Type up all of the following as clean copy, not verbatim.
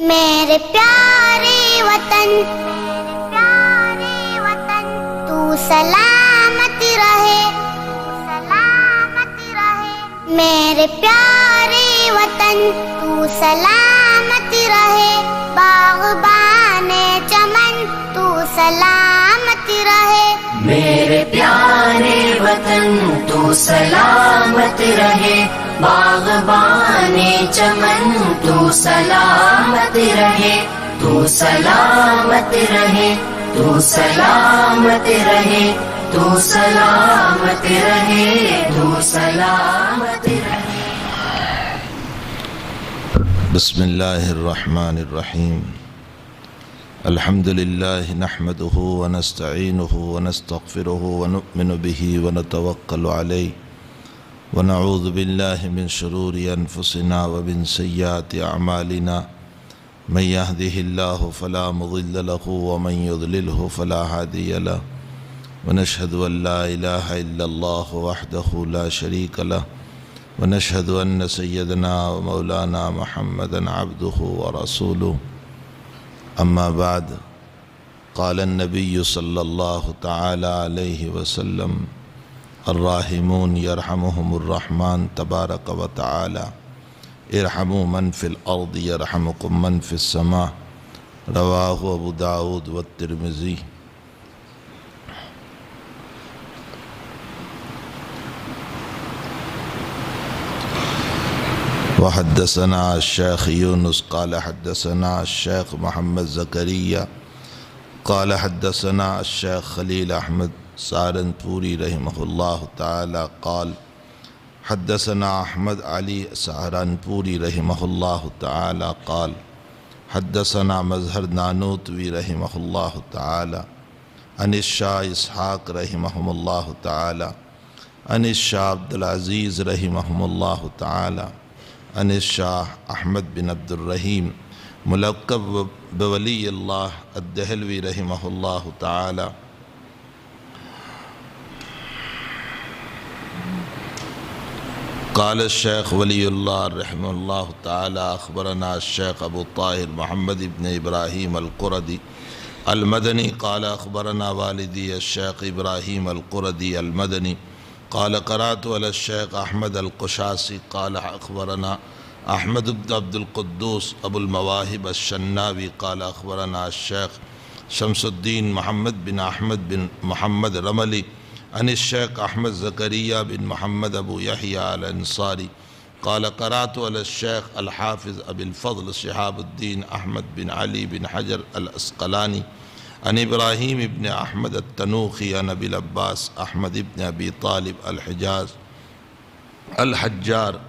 میرے پیارے وطن تو سلامت رہے، میرے پیارے وطن تو سلامت رہے، باغبان چمن تو سلامت رہے، میرے پیارے وطن تو سلامت رہے، باغبان چمن تو سلامت رہے، تو سلامت رہے، تو سلامت رہے، تو سلامت رہے، تو سلامت رہے۔ بسم اللہ الرحمن الرحیم۔ الحمد للہ نحمده ونستعینه ونستغفره ونؤمن به ونتوکل علیہ ونعوذ باللہ من شرور انفسنا ومن سیئات اعمالنا، من يهده الله فلا مضل له ومن يضلله فلا هادي له، ونشهد ان لا اله الا الله وحده لا شريك له، ونشهد ان سيدنا ومولانا محمدا عبده ورسوله، اما بعد، قال النبي صلى الله تعالى عليه وسلم: الراحمون يرحمهم الرحمن تبارک و تعالی، ارحموا من في الارض يرحمكم من في السماء، رواه ابو داود والترمذی۔ وحدثنا الشيخ يونس قال حدثنا الشيخ محمد زكريا قال حدثنا الشيخ خليل احمد سہارنپوری رحمہ اللہ تعالی قال حدثنا احمد علی سہارنپوری رحمہ اللہ تعالی قال حدثنا مظہر نانوتوی رحمہ اللہ تعالی عن الشاہ اسحاق رحمہ اللہ تعالی عن الشاہ عبدالعزیز رحمہ اللہ تعالی عن الشاہ احمد بن عبد الرحیم ملقب بولی اللہ الدہلوی رحمہ اللہ تعالی قال الشيخ ولي الله رحمه الله تعالى أخبرنا الشيخ أبو الطاهر محمد بن إبراهيم القردي المدني قال أخبرنا والدي الشيخ إبراهيم القردي المدني قال قرأت على الشيخ أحمد القشاسي قال أخبرنا أحمد بن عبد القدوس أبو المواهب الشناوي قال أخبرنا الشيخ شمس الدين محمد بن أحمد بن محمد رملي عن الشيخ أحمد زكريا بن محمد أبو يحيى الأنصاري قال قرأت على الشيخ الحافظ أبي الفضل شهاب الدين أحمد بن علي بن حجر الأسقلاني عن إبراهيم بن أحمد التنوخي عن أبي العباس أحمد بن أبي طالب الحجاز الحجار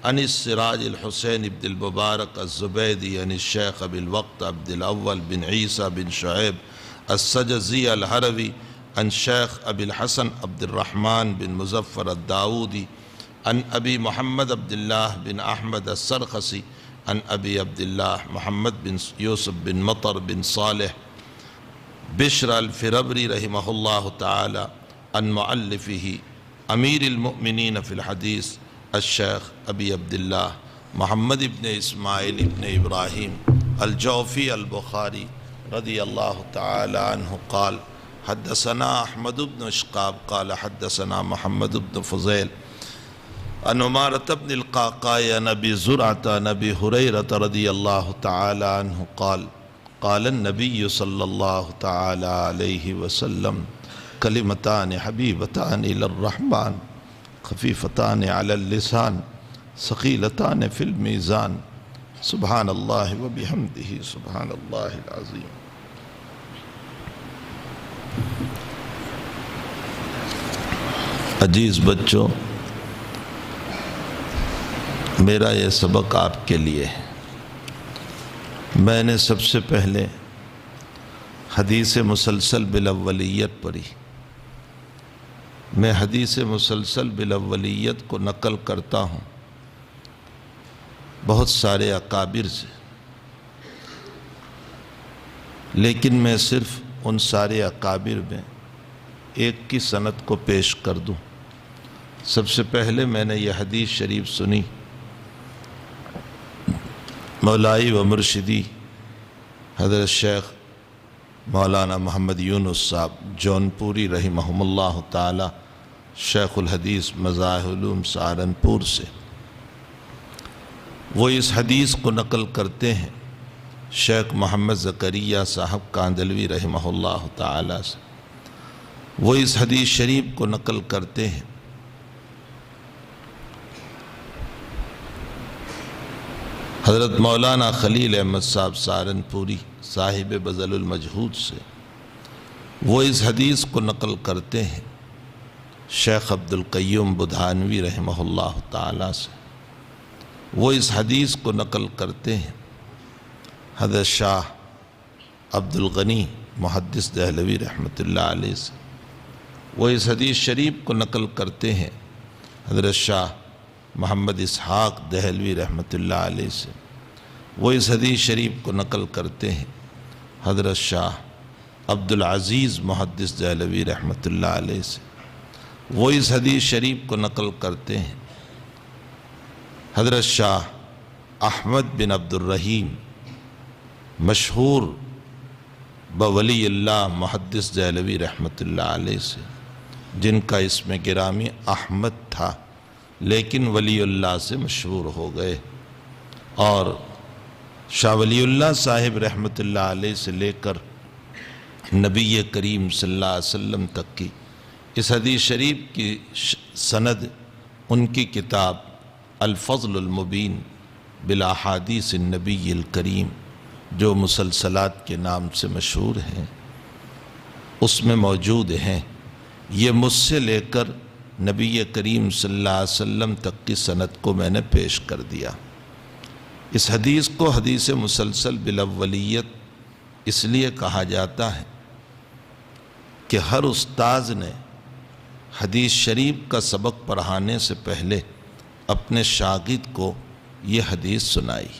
عن السراج الحسين بن المبارك الزبيدي عن الشيخ أبي الوقت عبد الأول بن عيسى بن شعيب السجزي الهروي عن شيخ أبي الحسن عبد الرحمن بن مظفر الداودي عن أبي محمد عبد الله بن أحمد السرخسي عن أبي عبد الله محمد بن يوسف بن مطر بن صالح بشر الفربري رحمه الله تعالى عن مؤلفه أمير المؤمنين في الحديث الشيخ أبي عبد الله محمد بن إسماعيل بن إبراهيم الجوفي البخاري رضي الله تعالى عنه قال حدثنا احمد بن اشقاب قال حدثنا محمد بن فضيل عن عمارة بن القعقاع عن ابي زرعة عن ابي هريرة رضي الله تعالى عنه قال قال النبي صلى الله تعالى عليه وسلم: كلمتان حبيبتان الى الرحمن خفيفتان على اللسان ثقيلتان في الميزان سبحان الله وبحمده سبحان الله العظيم۔ عزیز بچوں، میرا یہ سبق آپ کے لیے ہے۔ میں نے سب سے پہلے حدیث مسلسل بالاولیت پڑھی۔ میں حدیث مسلسل بالاولیت کو نقل کرتا ہوں بہت سارے اکابر سے، لیکن میں صرف ان سارے اکابر میں ایک کی سند کو پیش کر دوں۔ سب سے پہلے میں نے یہ حدیث شریف سنی مولائی و مرشدی حضرت شیخ مولانا محمد یونس صاحب جونپوری رحمہم اللہ تعالی، شیخ الحدیث مظاہر علوم سہارنپور سے، وہ اس حدیث کو نقل کرتے ہیں شیخ محمد زکریا صاحب کاندلوی رحمہ اللہ تعالی سے، وہ اس حدیث شریف کو نقل کرتے ہیں حضرت مولانا خلیل احمد صاحب سہارنپوری صاحب بذل المجہود سے، وہ اس حدیث کو نقل کرتے ہیں شیخ عبد القیوم بدھانوی رحمہ اللہ تعالی سے، وہ اس حدیث کو نقل کرتے ہیں حضرت شاہ عبد الغنی محدث دہلوی رحمۃ اللہ علیہ سے، وہ اس حدیث شریف کو نقل کرتے ہیں حضرت شاہ محمد اسحاق دہلوی رحمۃ اللہ علیہ سے، وہ اس حدیث شریف کو نقل کرتے ہیں حضرت شاہ عبد العزیز محدث دہلوی رحمۃ اللہ علیہ سے، وہ اس حدیث شریف کو نقل کرتے ہیں حضرت شاہ احمد بن عبد الرحیم مشہور بولی اللہ محدث دہلوی رحمۃ اللہ علیہ سے، جن کا اسم گرامی احمد تھا لیکن ولی اللہ سے مشہور ہو گئے، اور شاہ ولی اللہ صاحب رحمۃ اللہ علیہ سے لے کر نبی کریم صلی اللہ علیہ وسلم تک کی اس حدیث شریف کی سند ان کی کتاب الفضل المبین بالاحادیث النبی الکریم جو مسلسلات کے نام سے مشہور ہیں اس میں موجود ہیں۔ یہ مجھ سے لے کر نبی کریم صلی اللہ علیہ وسلم تک کی سند کو میں نے پیش کر دیا۔ اس حدیث کو حدیث مسلسل بالاولیت اس لیے کہا جاتا ہے کہ ہر استاذ نے حدیث شریف کا سبق پڑھانے سے پہلے اپنے شاگرد کو یہ حدیث سنائی۔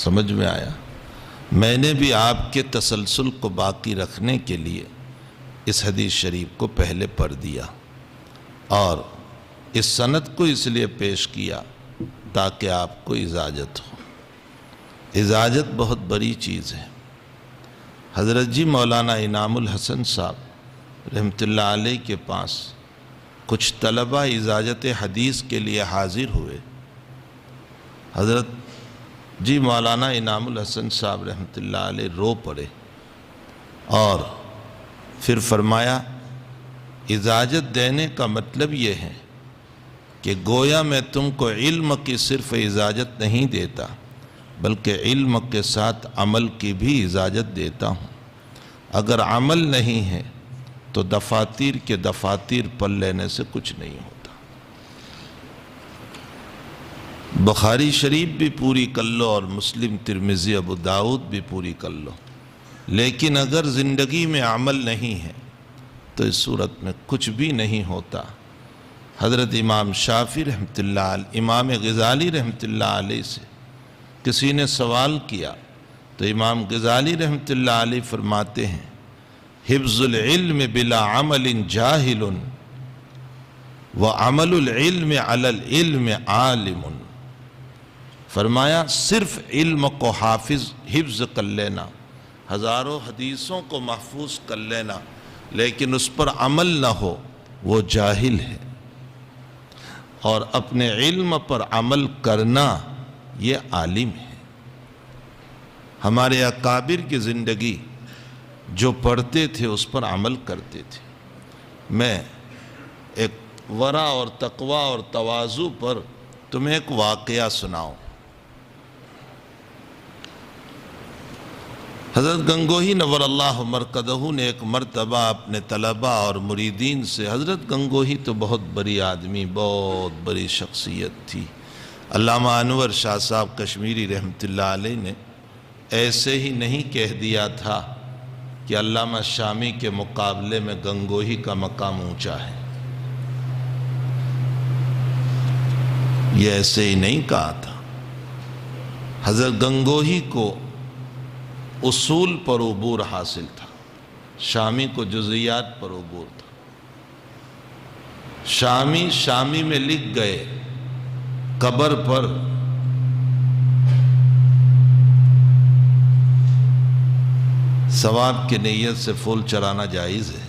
سمجھ میں آیا؟ میں نے بھی آپ کے تسلسل کو باقی رکھنے کے لیے اس حدیث شریف کو پہلے پڑھ دیا، اور اس سند کو اس لیے پیش کیا تاکہ آپ کو اجازت ہو۔ اجازت بہت بڑی چیز ہے۔ حضرت جی مولانا انعام الحسن صاحب رحمۃ اللہ علیہ کے پاس کچھ طلبہ اجازت حدیث کے لیے حاضر ہوئے۔ حضرت جی مولانا انعام الحسن صاحب رحمۃ اللہ علیہ رو پڑے اور پھر فرمایا اجازت دینے کا مطلب یہ ہے کہ گویا میں تم کو علم کی صرف اجازت نہیں دیتا بلکہ علم کے ساتھ عمل کی بھی اجازت دیتا ہوں۔ اگر عمل نہیں ہے تو دفاتر کے دفاتر پڑھ لینے سے کچھ نہیں ہوتا۔ بخاری شریف بھی پوری کر لو اور مسلم ترمذی ابو داؤد بھی پوری کر لو، لیکن اگر زندگی میں عمل نہیں ہے تو اس صورت میں کچھ بھی نہیں ہوتا۔ حضرت امام شافعی رحمۃ اللہ علیہ، امام غزالی رحمۃ اللہ علیہ سے کسی نے سوال کیا تو امام غزالی رحمۃ اللہ علیہ فرماتے ہیں حفظ العلم بلا عمل جاہل وعمل العلم علی العلم عالم۔ فرمایا صرف علم کو حفظ کر لینا، ہزاروں حدیثوں کو محفوظ کر لینا لیکن اس پر عمل نہ ہو وہ جاہل ہے، اور اپنے علم پر عمل کرنا یہ عالم ہے۔ ہمارے اکابر کی زندگی جو پڑھتے تھے اس پر عمل کرتے تھے۔ میں ایک ورع اور تقوی اور تواضع پر تمہیں ایک واقعہ سناؤں۔ حضرت گنگوہی نور اللہ مرقدہ نے ایک مرتبہ اپنے طلباء اور مریدین سے، حضرت گنگوہی تو بہت بڑی آدمی، بہت بڑی شخصیت تھی، علامہ انور شاہ صاحب کشمیری رحمۃ اللہ علیہ نے ایسے ہی نہیں کہہ دیا تھا کہ علامہ شامی کے مقابلے میں گنگوہی کا مقام اونچا ہے، یہ ایسے ہی نہیں کہا تھا۔ حضرت گنگوہی کو اصول پر عبور حاصل تھا، شامی کو جزیات پر عبور تھا۔ شامی میں لکھ گئے قبر پر ثواب کی نیت سے پھول چڑھانا جائز ہے؟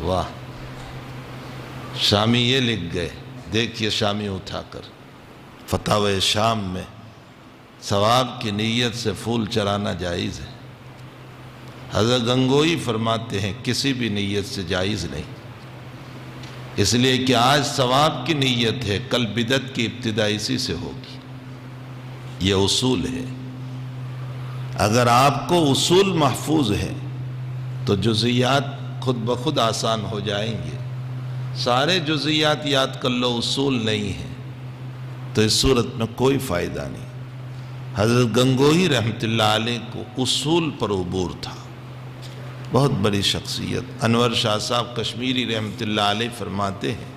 واہ، شامی یہ لکھ گئے، دیکھیے شامی اٹھا کر فتاوی شام میں ثواب کی نیت سے پھول چڑھانا جائز ہے۔ حضرت گنگوئی فرماتے ہیں کسی بھی نیت سے جائز نہیں، اس لیے کہ آج ثواب کی نیت ہے، کل بدعت کی ابتدا اسی سے ہوگی۔ یہ اصول ہے۔ اگر آپ کو اصول محفوظ ہے تو جزیات خود بخود آسان ہو جائیں گے۔ سارے جزیات یاد کر لو، اصول نہیں ہے تو اس صورت میں کوئی فائدہ نہیں۔ حضرت گنگوہی رحمت اللہ علیہ کو اصول پر عبور تھا، بہت بڑی شخصیت۔ انور شاہ صاحب کشمیری رحمت اللہ علیہ فرماتے ہیں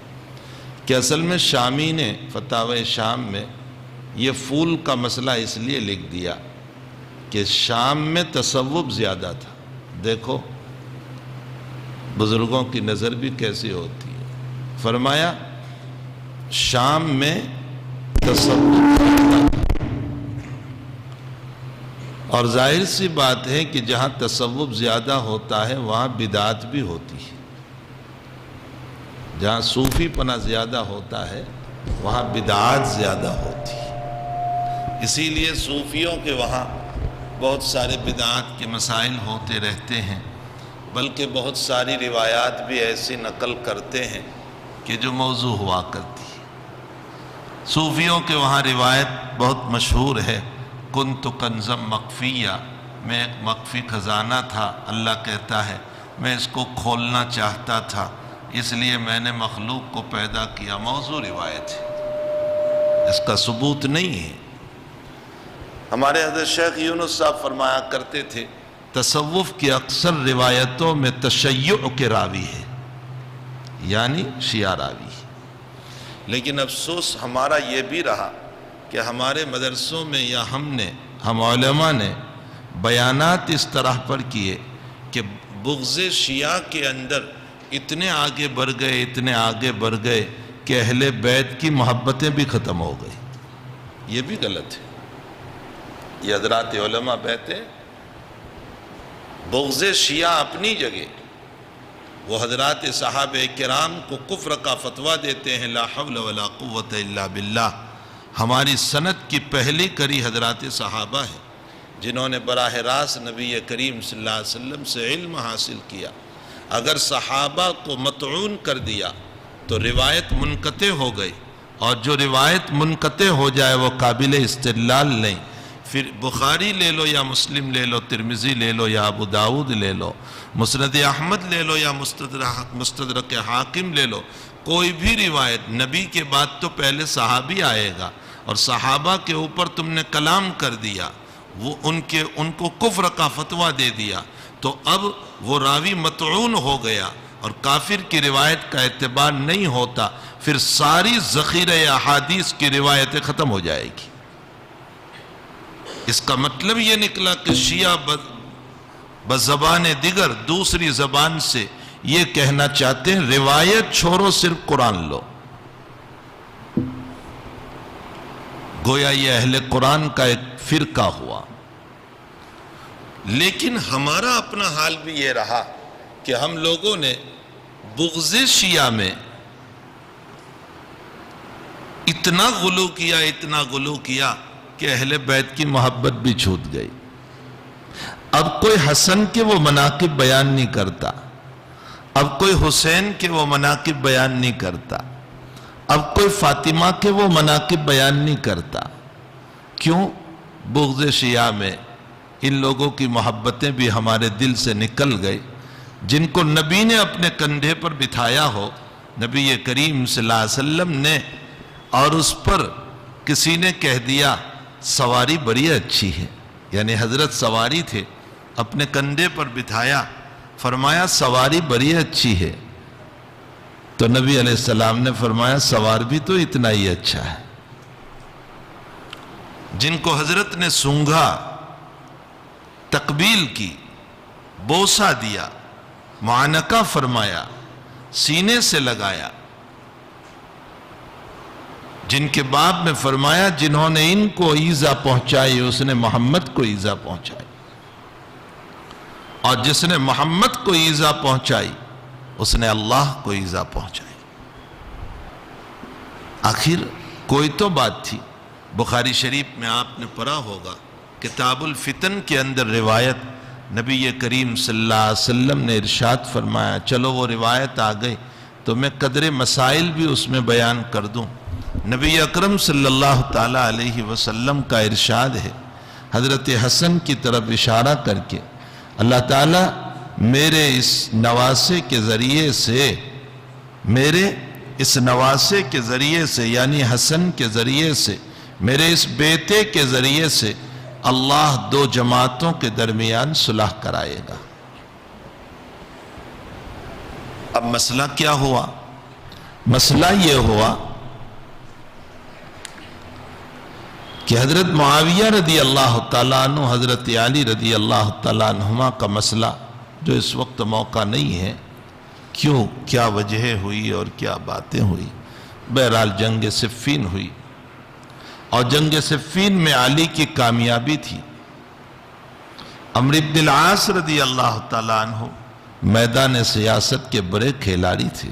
کہ اصل میں شامی نے فتاوی شام میں یہ پھول کا مسئلہ اس لیے لکھ دیا کہ شام میں تصوف زیادہ تھا۔ دیکھو بزرگوں کی نظر بھی کیسی ہوتی ہے۔ فرمایا شام میں تصوف زیادہ تھا، اور ظاہر سی بات ہے کہ جہاں تصوف زیادہ ہوتا ہے وہاں بدعات بھی ہوتی ہے۔ جہاں صوفی پنا زیادہ ہوتا ہے وہاں بدعات زیادہ ہوتی ہے۔ اسی لیے صوفیوں کے وہاں بہت سارے بدعات کے مسائل ہوتے رہتے ہیں، بلکہ بہت ساری روایات بھی ایسی نقل کرتے ہیں کہ جو موضوع ہوا کرتی ہے۔ صوفیوں کے وہاں روایت بہت مشہور ہے، کنت کنزم مخفیہ، میں ایک مخفی خزانہ تھا، اللہ کہتا ہے میں اس کو کھولنا چاہتا تھا، اس لیے میں نے مخلوق کو پیدا کیا۔ موضوع روایت ہے، اس کا ثبوت نہیں ہے۔ ہمارے حضرت شیخ یونس صاحب فرمایا کرتے تھے تصوف کی اکثر روایتوں میں تشیع کے راوی ہے، یعنی شیعہ راوی ہے۔ لیکن افسوس ہمارا یہ بھی رہا کہ ہمارے مدرسوں میں یا ہم علماء نے بیانات اس طرح پر کیے کہ بغض شیعہ کے اندر اتنے آگے بڑھ گئے کہ اہل بیت کی محبتیں بھی ختم ہو گئی۔ یہ بھی غلط ہے۔ یہ حضرات علماء بیٹھے، بغض شیعہ اپنی جگہ، وہ حضرات صحابہ کرام کو کفر کا فتویٰ دیتے ہیں، لا حول ولا قوت الا باللہ۔ ہماری سنت کی پہلی کڑی حضرات صحابہ ہے جنہوں نے براہ راست نبی کریم صلی اللہ علیہ وسلم سے علم حاصل کیا۔ اگر صحابہ کو مطعون کر دیا تو روایت منقطع ہو گئی، اور جو روایت منقطع ہو جائے وہ قابل استدلال نہیں۔ پھر بخاری لے لو یا مسلم لے لو، ترمذی لے لو یا ابو داؤد لے لو، مسند احمد لے لو یا مستدرک حاکم لے لو، کوئی بھی روایت نبی کے بعد تو پہلے صحابی آئے گا، اور صحابہ کے اوپر تم نے کلام کر دیا، وہ ان کو کفر کا فتویٰ دے دیا، تو اب وہ راوی مطعون ہو گیا اور کافر کی روایت کا اعتبار نہیں ہوتا، پھر ساری ذخیرہ احادیث کی روایتیں ختم ہو جائے گی۔ اس کا مطلب یہ نکلا کہ شیعہ بزبان دیگر دوسری زبان سے یہ کہنا چاہتے ہیں روایت چھوڑو، صرف قرآن لو۔ گویا یہ اہل قرآن کا ایک فرقہ ہوا۔ لیکن ہمارا اپنا حال بھی یہ رہا کہ ہم لوگوں نے بغض شیعہ میں اتنا غلو کیا کہ اہل بیت کی محبت بھی چھوٹ گئی۔ اب کوئی حسن کے وہ مناقب بیان نہیں کرتا، اب کوئی حسین کے وہ مناقب بیان نہیں کرتا، اب کوئی فاطمہ کے وہ مناقب بیان نہیں کرتا۔ کیوں؟ بغض شیعہ میں ان لوگوں کی محبتیں بھی ہمارے دل سے نکل گئی۔ جن کو نبی نے اپنے کندھے پر بٹھایا ہو، نبی کریم صلی اللہ علیہ وسلم نے، اور اس پر کسی نے کہہ دیا سواری بڑی اچھی ہے، یعنی حضرت سواری تھے، اپنے کندھے پر بٹھایا، فرمایا سواری بڑی اچھی ہے، تو نبی علیہ السلام نے فرمایا سوار بھی تو اتنا ہی اچھا ہے۔ جن کو حضرت نے سونگھا، تقبیل کی، بوسہ دیا، معانقہ فرمایا، سینے سے لگایا، جن کے باب میں فرمایا جنہوں نے ان کو ایذا پہنچائی اس نے محمد کو ایذا پہنچائی۔ اور جس نے محمد کو ایذا پہنچائی اس نے اللہ کو ایذا پہنچائی۔ آخر کوئی تو بات تھی۔ بخاری شریف میں آپ نے پڑھا ہوگا کتاب الفتن کے اندر روایت، نبی کریم صلی اللہ علیہ وسلم نے ارشاد فرمایا، چلو وہ روایت آ گئی تو میں قدر مسائل بھی اس میں بیان کر دوں۔ نبی اکرم صلی اللہ تعالی علیہ وسلم کا ارشاد ہے، حضرت حسن کی طرف اشارہ کر کے، اللہ تعالیٰ میرے اس نواسے کے ذریعے سے یعنی حسن کے ذریعے سے، میرے اس بیٹے کے ذریعے سے اللہ دو جماعتوں کے درمیان صلح کرائے گا۔ اب مسئلہ کیا ہوا؟ مسئلہ یہ ہوا کہ حضرت معاویہ رضی اللہ تعالیٰ عنہ، حضرت علی رضی اللہ تعالیٰ عنہما کا مسئلہ جو اس وقت موقع نہیں ہے، کیوں، کیا وجہ ہوئی اور کیا باتیں ہوئی۔ بہرحال جنگ صفین ہوئی، اور جنگ صفین میں علی کی کامیابی تھی۔ عمرو بن العاص رضی اللہ تعالیٰ عنہ میدان سیاست کے بڑے کھلاڑی تھے۔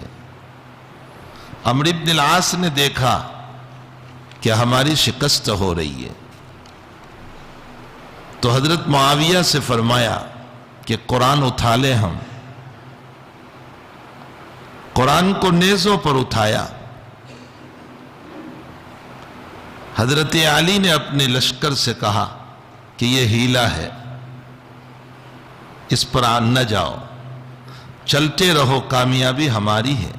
عمرو بن العاص نے دیکھا کہ ہماری شکست ہو رہی ہے، تو حضرت معاویہ سے فرمایا کہ قرآن اٹھا لیں ہم۔ قرآن کو نیزوں پر اٹھایا۔ حضرت علی نے اپنے لشکر سے کہا کہ یہ ہیلا ہے، اس پر نہ جاؤ، چلتے رہو، کامیابی ہماری ہے۔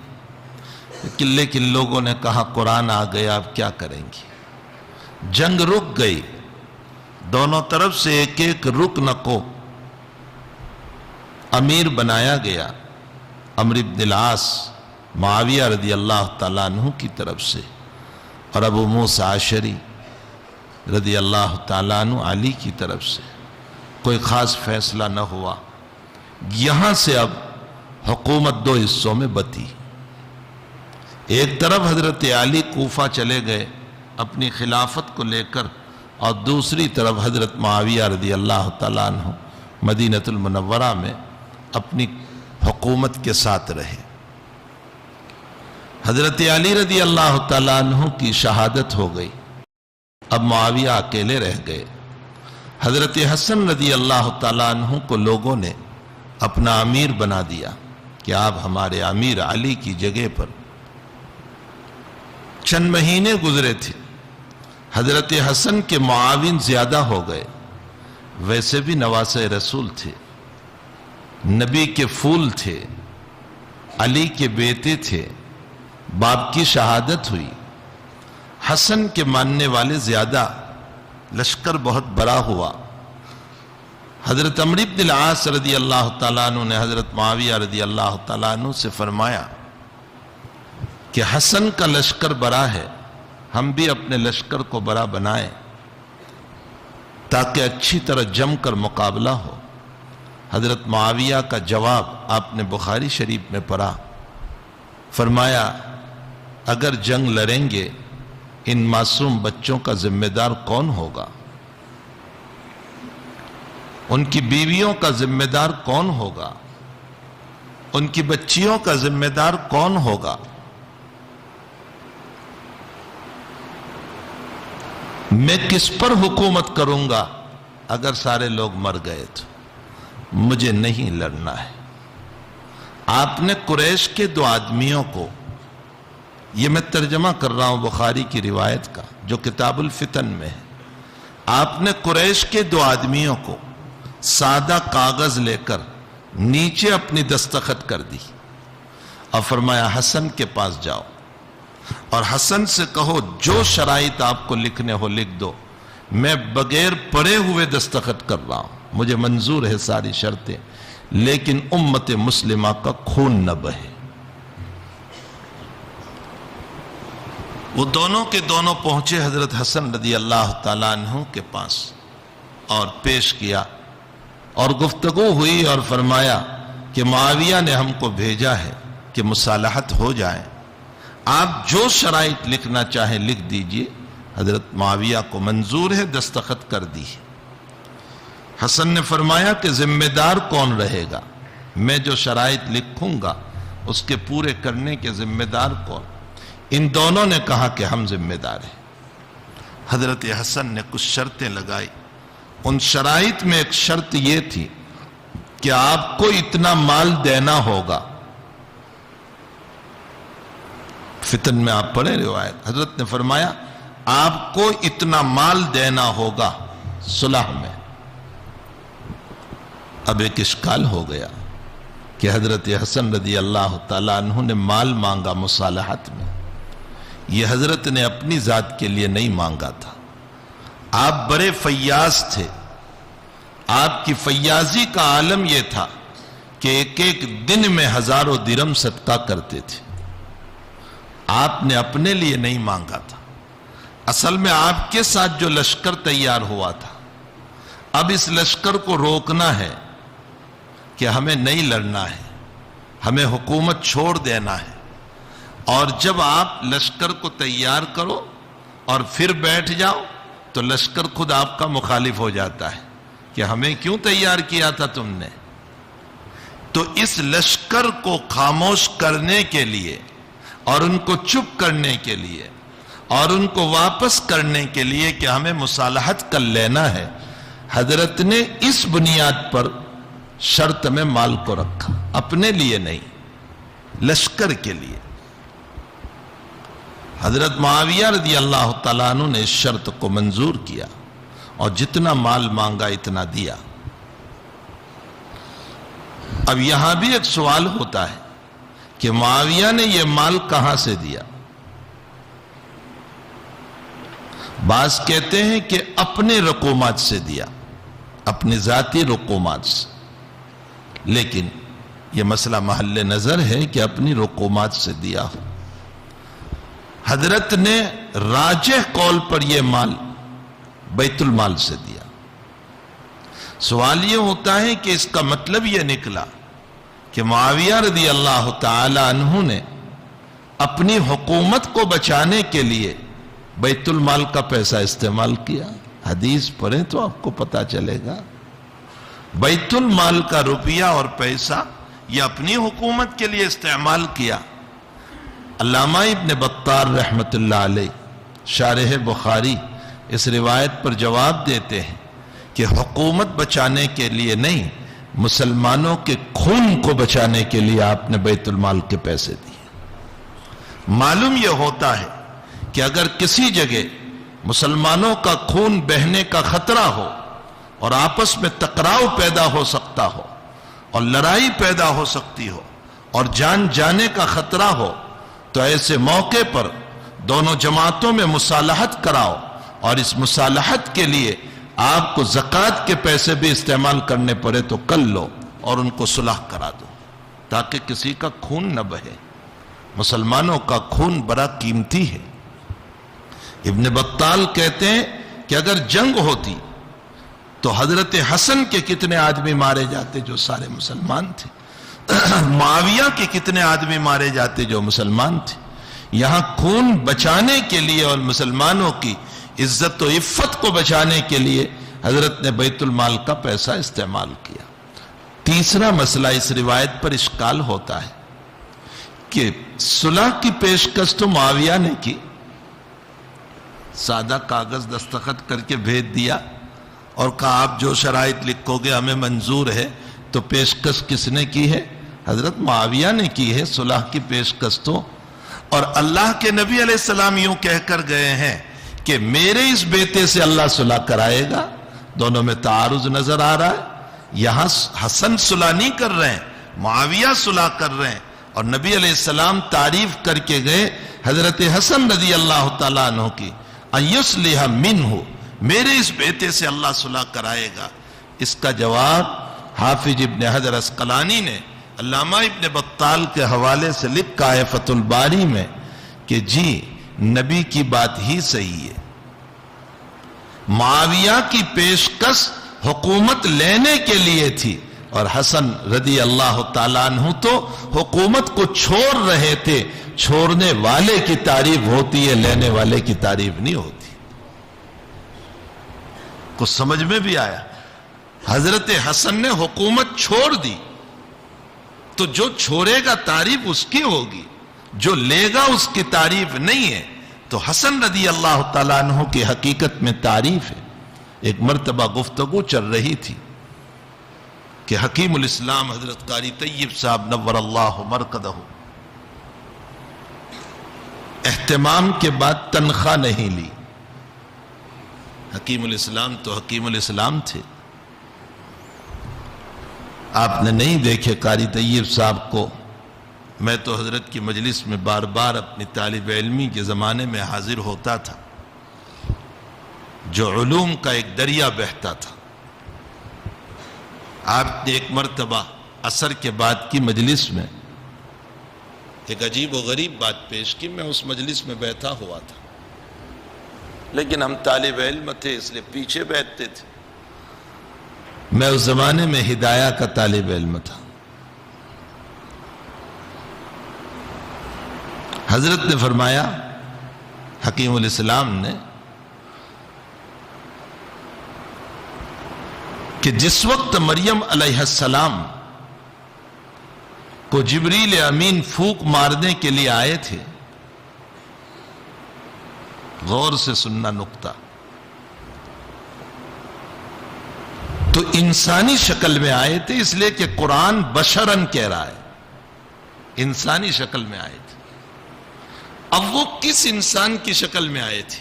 لیکن لوگوں نے کہا قرآن آ گیا، اب کیا کریں گے؟ جنگ رک گئی، دونوں طرف سے ایک ایک رکن کو امیر بنایا گیا، عمرو بن العاص معاویہ رضی اللہ تعالیٰ عنہ کی طرف سے، اور ابو موسیٰ عشری رضی اللہ تعالیٰ عنہ علی کی طرف سے۔ کوئی خاص فیصلہ نہ ہوا۔ یہاں سے اب حکومت دو حصوں میں بٹی۔ ایک طرف حضرت علی کوفہ چلے گئے اپنی خلافت کو لے کر، اور دوسری طرف حضرت معاویہ رضی اللہ تعالیٰ عنہ مدینہ المنورہ میں اپنی حکومت کے ساتھ رہے۔ حضرت علی رضی اللہ تعالیٰ عنہ کی شہادت ہو گئی، اب معاویہ اکیلے رہ گئے۔ حضرت حسن رضی اللہ تعالیٰ عنہ کو لوگوں نے اپنا امیر بنا دیا کہ آپ ہمارے امیر علی کی جگہ پر۔ چند مہینے گزرے تھے، حضرت حسن کے معاون زیادہ ہو گئے، ویسے بھی نواسے رسول تھے، نبی کے پھول تھے، علی کے بیٹے تھے، باپ کی شہادت ہوئی، حسن کے ماننے والے زیادہ، لشکر بہت بڑا ہوا۔ حضرت عمرو بن العاص رضی اللہ تعالیٰ عنہ نے حضرت معاویہ رضی اللہ تعالیٰ عنہ سے فرمایا کہ حسن کا لشکر بڑا ہے، ہم بھی اپنے لشکر کو بڑا بنائیں تاکہ اچھی طرح جم کر مقابلہ ہو۔ حضرت معاویہ کا جواب آپ نے بخاری شریف میں پڑھا، فرمایا اگر جنگ لڑیں گے ان معصوم بچوں کا ذمہ دار کون ہوگا؟ ان کی بیویوں کا ذمہ دار کون ہوگا؟ ان کی بچیوں کا ذمہ دار کون ہوگا؟ میں کس پر حکومت کروں گا اگر سارے لوگ مر گئے تو؟ مجھے نہیں لڑنا ہے۔ آپ نے قریش کے دو آدمیوں کو، یہ میں ترجمہ کر رہا ہوں بخاری کی روایت کا جو کتاب الفتن میں ہے، آپ نے قریش کے دو آدمیوں کو سادہ کاغذ لے کر نیچے اپنی دستخط کر دی اور فرمایا حسن کے پاس جاؤ اور حسن سے کہو جو شرائط آپ کو لکھنے ہو لکھ دو، میں بغیر پڑھے ہوئے دستخط کر رہا ہوں، مجھے منظور ہے ساری شرطیں، لیکن امت مسلمہ کا خون نہ بہے۔ وہ دونوں کے دونوں پہنچے حضرت حسن رضی اللہ تعالیٰ عنہ کے پاس اور پیش کیا اور گفتگو ہوئی اور فرمایا کہ معاویہ نے ہم کو بھیجا ہے کہ مصالحت ہو جائے، آپ جو شرائط لکھنا چاہیں لکھ دیجئے۔ حضرت معاویہ کو منظور ہے، دستخط کر دی۔ حسن نے فرمایا کہ ذمہ دار کون رہے گا؟ میں جو شرائط لکھوں گا اس کے پورے کرنے کے ذمہ دار کون؟ ان دونوں نے کہا کہ ہم ذمہ دار ہیں۔ حضرت حسن نے کچھ شرطیں لگائی۔ ان شرائط میں ایک شرط یہ تھی کہ آپ کو اتنا مال دینا ہوگا۔ فتن میں آپ پڑھیں روایت، حضرت نے فرمایا آپ کو اتنا مال دینا ہوگا صلح میں۔ اب ایک اشکال ہو گیا کہ حضرت حسن رضی اللہ تعالیٰ عنہ نے مال مانگا مصالحت میں، یہ حضرت نے اپنی ذات کے لیے نہیں مانگا تھا۔ آپ بڑے فیاض تھے، آپ کی فیاضی کا عالم یہ تھا کہ ایک ایک دن میں ہزاروں درہم صدقہ کرتے تھے۔ آپ نے اپنے لیے نہیں مانگا تھا۔ اصل میں آپ کے ساتھ جو لشکر تیار ہوا تھا، اب اس لشکر کو روکنا ہے کہ ہمیں نہیں لڑنا ہے، ہمیں حکومت چھوڑ دینا ہے۔ اور جب آپ لشکر کو تیار کرو اور پھر بیٹھ جاؤ تو لشکر خود آپ کا مخالف ہو جاتا ہے کہ ہمیں کیوں تیار کیا تھا تم نے۔ تو اس لشکر کو خاموش کرنے کے لیے اور ان کو چپ کرنے کے لیے اور ان کو واپس کرنے کے لیے کہ ہمیں مصالحت کر لینا ہے، حضرت نے اس بنیاد پر شرط میں مال کو رکھا، اپنے لیے نہیں، لشکر کے لیے۔ حضرت معاویہ رضی اللہ تعالیٰ عنہ نے اس شرط کو منظور کیا اور جتنا مال مانگا اتنا دیا۔ اب یہاں بھی ایک سوال ہوتا ہے کہ معاویہ نے یہ مال کہاں سے دیا؟ بعض کہتے ہیں کہ اپنے رقومات سے دیا، اپنی ذاتی رقومات سے، لیکن یہ مسئلہ محل نظر ہے کہ اپنی رقومات سے دیا ہو۔ حضرت نے راجح قول پر یہ مال بیت المال سے دیا۔ سوال یہ ہوتا ہے کہ اس کا مطلب یہ نکلا کہ معاویہ رضی اللہ تعالی عنہ نے اپنی حکومت کو بچانے کے لیے بیت المال کا پیسہ استعمال کیا۔ حدیث پڑھیں تو آپ کو پتا چلے گا، بیت المال کا روپیہ اور پیسہ یہ اپنی حکومت کے لیے استعمال کیا۔ علامہ ابن بطار رحمت اللہ علیہ شارح بخاری اس روایت پر جواب دیتے ہیں کہ حکومت بچانے کے لیے نہیں، مسلمانوں کے خون کو بچانے کے لیے آپ نے بیت المال کے پیسے دیے۔ معلوم یہ ہوتا ہے کہ اگر کسی جگہ مسلمانوں کا خون بہنے کا خطرہ ہو اور آپس میں ٹکراؤ پیدا ہو سکتا ہو اور لڑائی پیدا ہو سکتی ہو اور جان جانے کا خطرہ ہو، تو ایسے موقع پر دونوں جماعتوں میں مصالحت کراؤ، اور اس مصالحت کے لیے آپ کو زکوٰۃ کے پیسے بھی استعمال کرنے پڑے تو کر لو اور ان کو صلح کرا دو تاکہ کسی کا خون نہ بہے۔ مسلمانوں کا خون بڑا قیمتی ہے۔ ابن بطال کہتے ہیں کہ اگر جنگ ہوتی تو حضرت حسن کے کتنے آدمی مارے جاتے جو سارے مسلمان تھے، معاویہ کے کتنے آدمی مارے جاتے جو مسلمان تھے۔ یہاں خون بچانے کے لیے اور مسلمانوں کی عزت و عفت کو بچانے کے لیے حضرت نے بیت المال کا پیسہ استعمال کیا۔ تیسرا مسئلہ اس روایت پر اشکال ہوتا ہے کہ صلح کی پیشکش تو معاویہ نے کی، سادہ کاغذ دستخط کر کے بھیج دیا اور کہا آپ جو شرائط لکھو گے ہمیں منظور ہے، تو پیشکش کس نے کی ہے؟ حضرت معاویہ نے کی ہے صلح کی پیشکش تو۔ اور اللہ کے نبی علیہ السلام یوں کہہ کر گئے ہیں کہ میرے اس بیٹے سے اللہ صلح کرائے گا۔ دونوں میں تعارض نظر آ رہا ہے۔ یہاں حسن صلح نہیں کر رہے ہیں، معاویہ صلح کر رہے ہیں، اور نبی علیہ السلام تعریف کر کے گئے حضرت حسن رضی اللہ تعالیٰ عنہ کی، اَيُصْلِحَ مِنْهُ، میرے اس بیٹے سے اللہ صلح کرائے گا۔ اس کا جواب حافظ ابن حجر عسقلانی نے علامہ ابن بطال کے حوالے سے لکھا ہے فتح الباری میں کہ جی نبی کی بات ہی صحیح ہے۔ معاویہ کی پیشکش حکومت لینے کے لیے تھی، اور حسن رضی اللہ تعالیٰ عنہ تو حکومت کو چھوڑ رہے تھے۔ چھوڑنے والے کی تعریف ہوتی ہے، لینے والے کی تعریف نہیں ہوتی۔ کچھ سمجھ میں بھی آیا؟ حضرت حسن نے حکومت چھوڑ دی تو جو چھوڑے گا تعریف اس کی ہوگی، جو لے گا اس کی تعریف نہیں ہے۔ تو حسن رضی اللہ تعالیٰ عنہ کی حقیقت میں تعریف ہے۔ ایک مرتبہ گفتگو چل رہی تھی کہ حکیم الاسلام حضرت قاری طیب صاحب نور اللہ مرقدہ اہتمام کے بعد تنخواہ نہیں لی۔ حکیم الاسلام تو حکیم الاسلام تھے، آپ نے نہیں دیکھے قاری طیب صاحب کو؟ میں تو حضرت کی مجلس میں بار بار اپنی طالب علمی کے زمانے میں حاضر ہوتا تھا، جو علوم کا ایک دریا بہتا تھا۔ آپ نے ایک مرتبہ عصر کے بعد کی مجلس میں ایک عجیب و غریب بات پیش کی۔ میں اس مجلس میں بیٹھا ہوا تھا، لیکن ہم طالب علم تھے اس لیے پیچھے بیٹھتے تھے۔ میں اس زمانے میں ہدایہ کا طالب علم تھا۔ حضرت نے فرمایا، حکیم الاسلام نے، کہ جس وقت مریم علیہ السلام کو جبریل امین پھونک مارنے کے لیے آئے تھے، غور سے سننا نقطہ، تو انسانی شکل میں آئے تھے، اس لیے کہ قرآن بشرن کہہ رہا ہے، انسانی شکل میں آئے تھے۔ اب وہ کس انسان کی شکل میں آئے تھے؟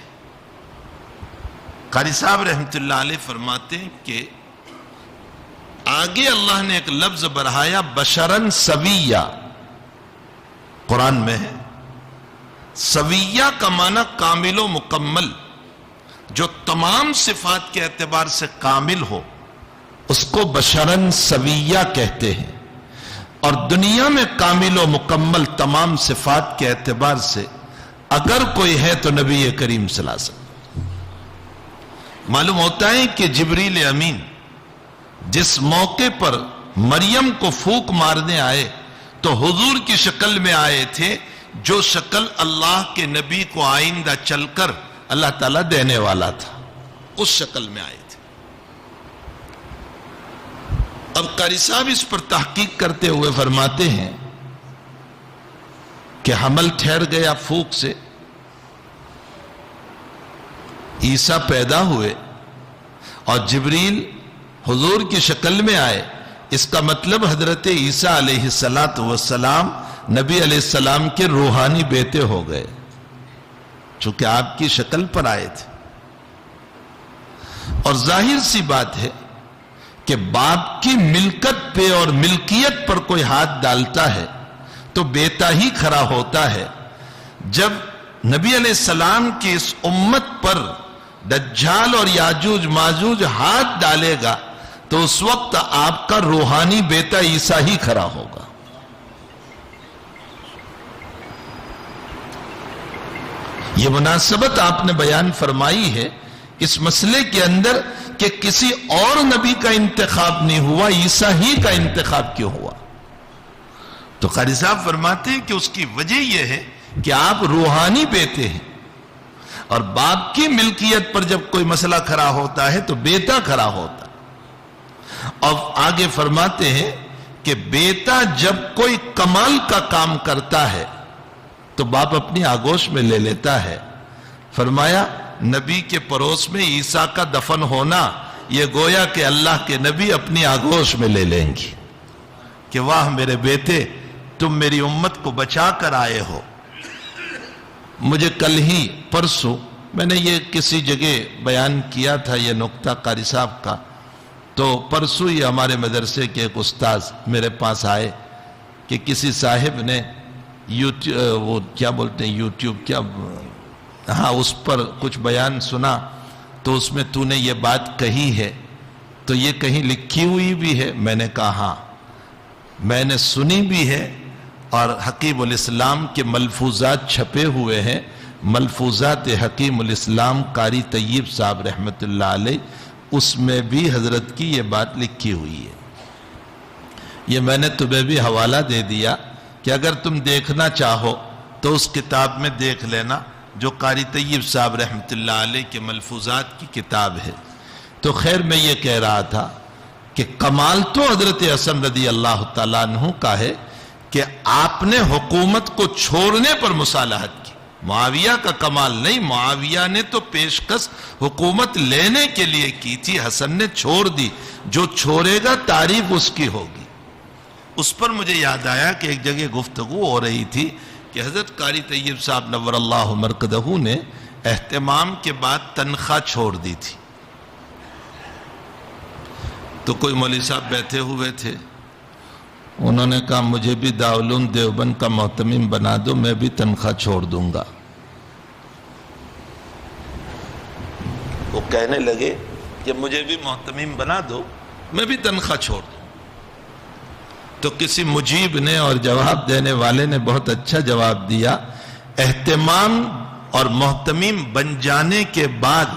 قاری صاحب رحمت اللہ علیہ فرماتے ہیں کہ آگے اللہ نے ایک لفظ بڑھایا، بشرن سویہ، قرآن میں ہے۔ سویہ کا معنی کامل و مکمل، جو تمام صفات کے اعتبار سے کامل ہو اس کو بشرن سویہ کہتے ہیں، اور دنیا میں کامل و مکمل تمام صفات کے اعتبار سے اگر کوئی ہے تو نبی کریم صلی اللہ علیہ وسلم۔ معلوم ہوتا ہے کہ جبریل امین جس موقع پر مریم کو پھونک مارنے آئے تو حضور کی شکل میں آئے تھے، جو شکل اللہ کے نبی کو آئندہ چل کر اللہ تعالیٰ دینے والا تھا، اس شکل میں آئے تھے۔ اب قاری صاحب اس پر تحقیق کرتے ہوئے فرماتے ہیں کہ حمل ٹھہر گیا پھونک سے، عیسیٰ پیدا ہوئے اور جبریل حضور کی شکل میں آئے۔ اس کا مطلب حضرت عیسیٰ علیہ السلام نبی علیہ السلام کے روحانی بیٹے ہو گئے، چونکہ آپ کی شکل پر آئے تھے۔ اور ظاہر سی بات ہے کہ باپ کی ملکت پہ اور ملکیت پر کوئی ہاتھ ڈالتا ہے تو بیٹا ہی کھڑا ہوتا ہے۔ جب نبی علیہ السلام کی اس امت پر دجال اور یاجوج ماجوج ہاتھ ڈالے گا تو اس وقت آپ کا روحانی بیٹا عیسیٰ ہی کھڑا ہوگا۔ یہ مناسبت آپ نے بیان فرمائی ہے اس مسئلے کے اندر کہ کسی اور نبی کا انتخاب نہیں ہوا، عیسیٰ ہی کا انتخاب کیوں ہوا؟ تو قاری صاحب فرماتے ہیں کہ اس کی وجہ یہ ہے کہ آپ روحانی بیٹے ہیں، اور باپ کی ملکیت پر جب کوئی مسئلہ کھڑا ہوتا ہے تو بیٹا کھڑا ہوتا ہے۔ اور آگے فرماتے ہیں کہ بیٹا جب کوئی کمال کا کام کرتا ہے تو باپ اپنی آگوش میں لے لیتا ہے۔ فرمایا نبی کے پڑوس میں عیسیٰ کا دفن ہونا، یہ گویا کہ اللہ کے نبی اپنی آگوش میں لے لیں گے کہ واہ میرے بیٹے، تم میری امت کو بچا کر آئے ہو۔ مجھے کل ہی پرسوں میں نے یہ کسی جگہ بیان کیا تھا یہ نقطہ قاری صاحب کا، تو پرسوں ہی ہمارے مدرسے کے ایک استاذ میرے پاس آئے کہ کسی صاحب نے وہ کیا بولتے ہیں یوٹیوب کیا، ہاں اس پر کچھ بیان سنا تو اس میں تو نے یہ بات کہی ہے تو یہ کہیں لکھی ہوئی بھی ہے؟ میں نے کہا ہاں میں نے سنی بھی ہے، اور حکیم الاسلام کے ملفوظات چھپے ہوئے ہیں، ملفوظات حکیم الاسلام قاری طیب صاحب رحمت اللہ علیہ، اس میں بھی حضرت کی یہ بات لکھی ہوئی ہے۔ یہ میں نے تمہیں بھی حوالہ دے دیا کہ اگر تم دیکھنا چاہو تو اس کتاب میں دیکھ لینا، جو قاری طیب صاحب رحمت اللہ علیہ کے ملفوظات کی کتاب ہے۔ تو خیر میں یہ کہہ رہا تھا کہ کمال تو حضرت حسن رضی اللہ تعالیٰ عنہ کا ہے کہ آپ نے حکومت کو چھوڑنے پر مصالحت کی. معاویہ کا کمال نہیں، معاویہ نے تو پیشکش حکومت لینے کے لیے کی تھی، حسن نے چھوڑ دی. جو چھوڑے گا تعریف اس کی ہوگی. اس پر مجھے یاد آیا کہ ایک جگہ گفتگو ہو رہی تھی کہ حضرت قاری طیب صاحب نور اللہ مرقدہ نے اہتمام کے بعد تنخواہ چھوڑ دی تھی. تو کوئی مولوی صاحب بیٹھے ہوئے تھے، انہوں نے کہا مجھے بھی دارالعلوم دیوبند کا محتمم بنا دو، میں بھی تنخواہ چھوڑ دوں گا. وہ کہنے لگے کہ مجھے بھی محتمم بنا دو، میں بھی تنخواہ چھوڑ دوں. تو کسی مجیب نے اور جواب دینے والے نے بہت اچھا جواب دیا، اہتمام اور محتمم بن جانے کے بعد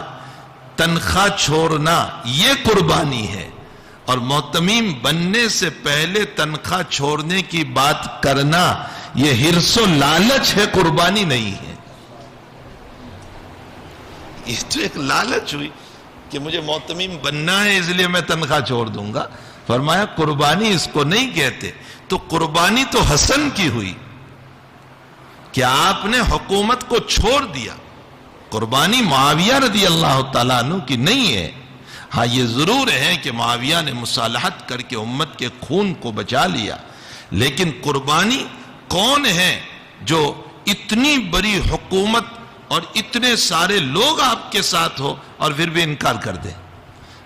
تنخواہ چھوڑنا یہ قربانی ہے، اور محتمم بننے سے پہلے تنخواہ چھوڑنے کی بات کرنا یہ حرص و لالچ ہے، قربانی نہیں ہے. یہ تو ایک لالچ ہوئی کہ مجھے محتمم بننا ہے اس لیے میں تنخواہ چھوڑ دوں گا. فرمایا قربانی اس کو نہیں کہتے. تو قربانی تو حسن کی ہوئی کہ آپ نے حکومت کو چھوڑ دیا. قربانی معاویہ رضی اللہ تعالیٰ عنہ کی نہیں ہے. ہاں یہ ضرور ہے کہ معاویہ نے مصالحت کر کے امت کے خون کو بچا لیا، لیکن قربانی کون ہے جو اتنی بڑی حکومت اور اتنے سارے لوگ آپ کے ساتھ ہو اور پھر بھی انکار کر دے.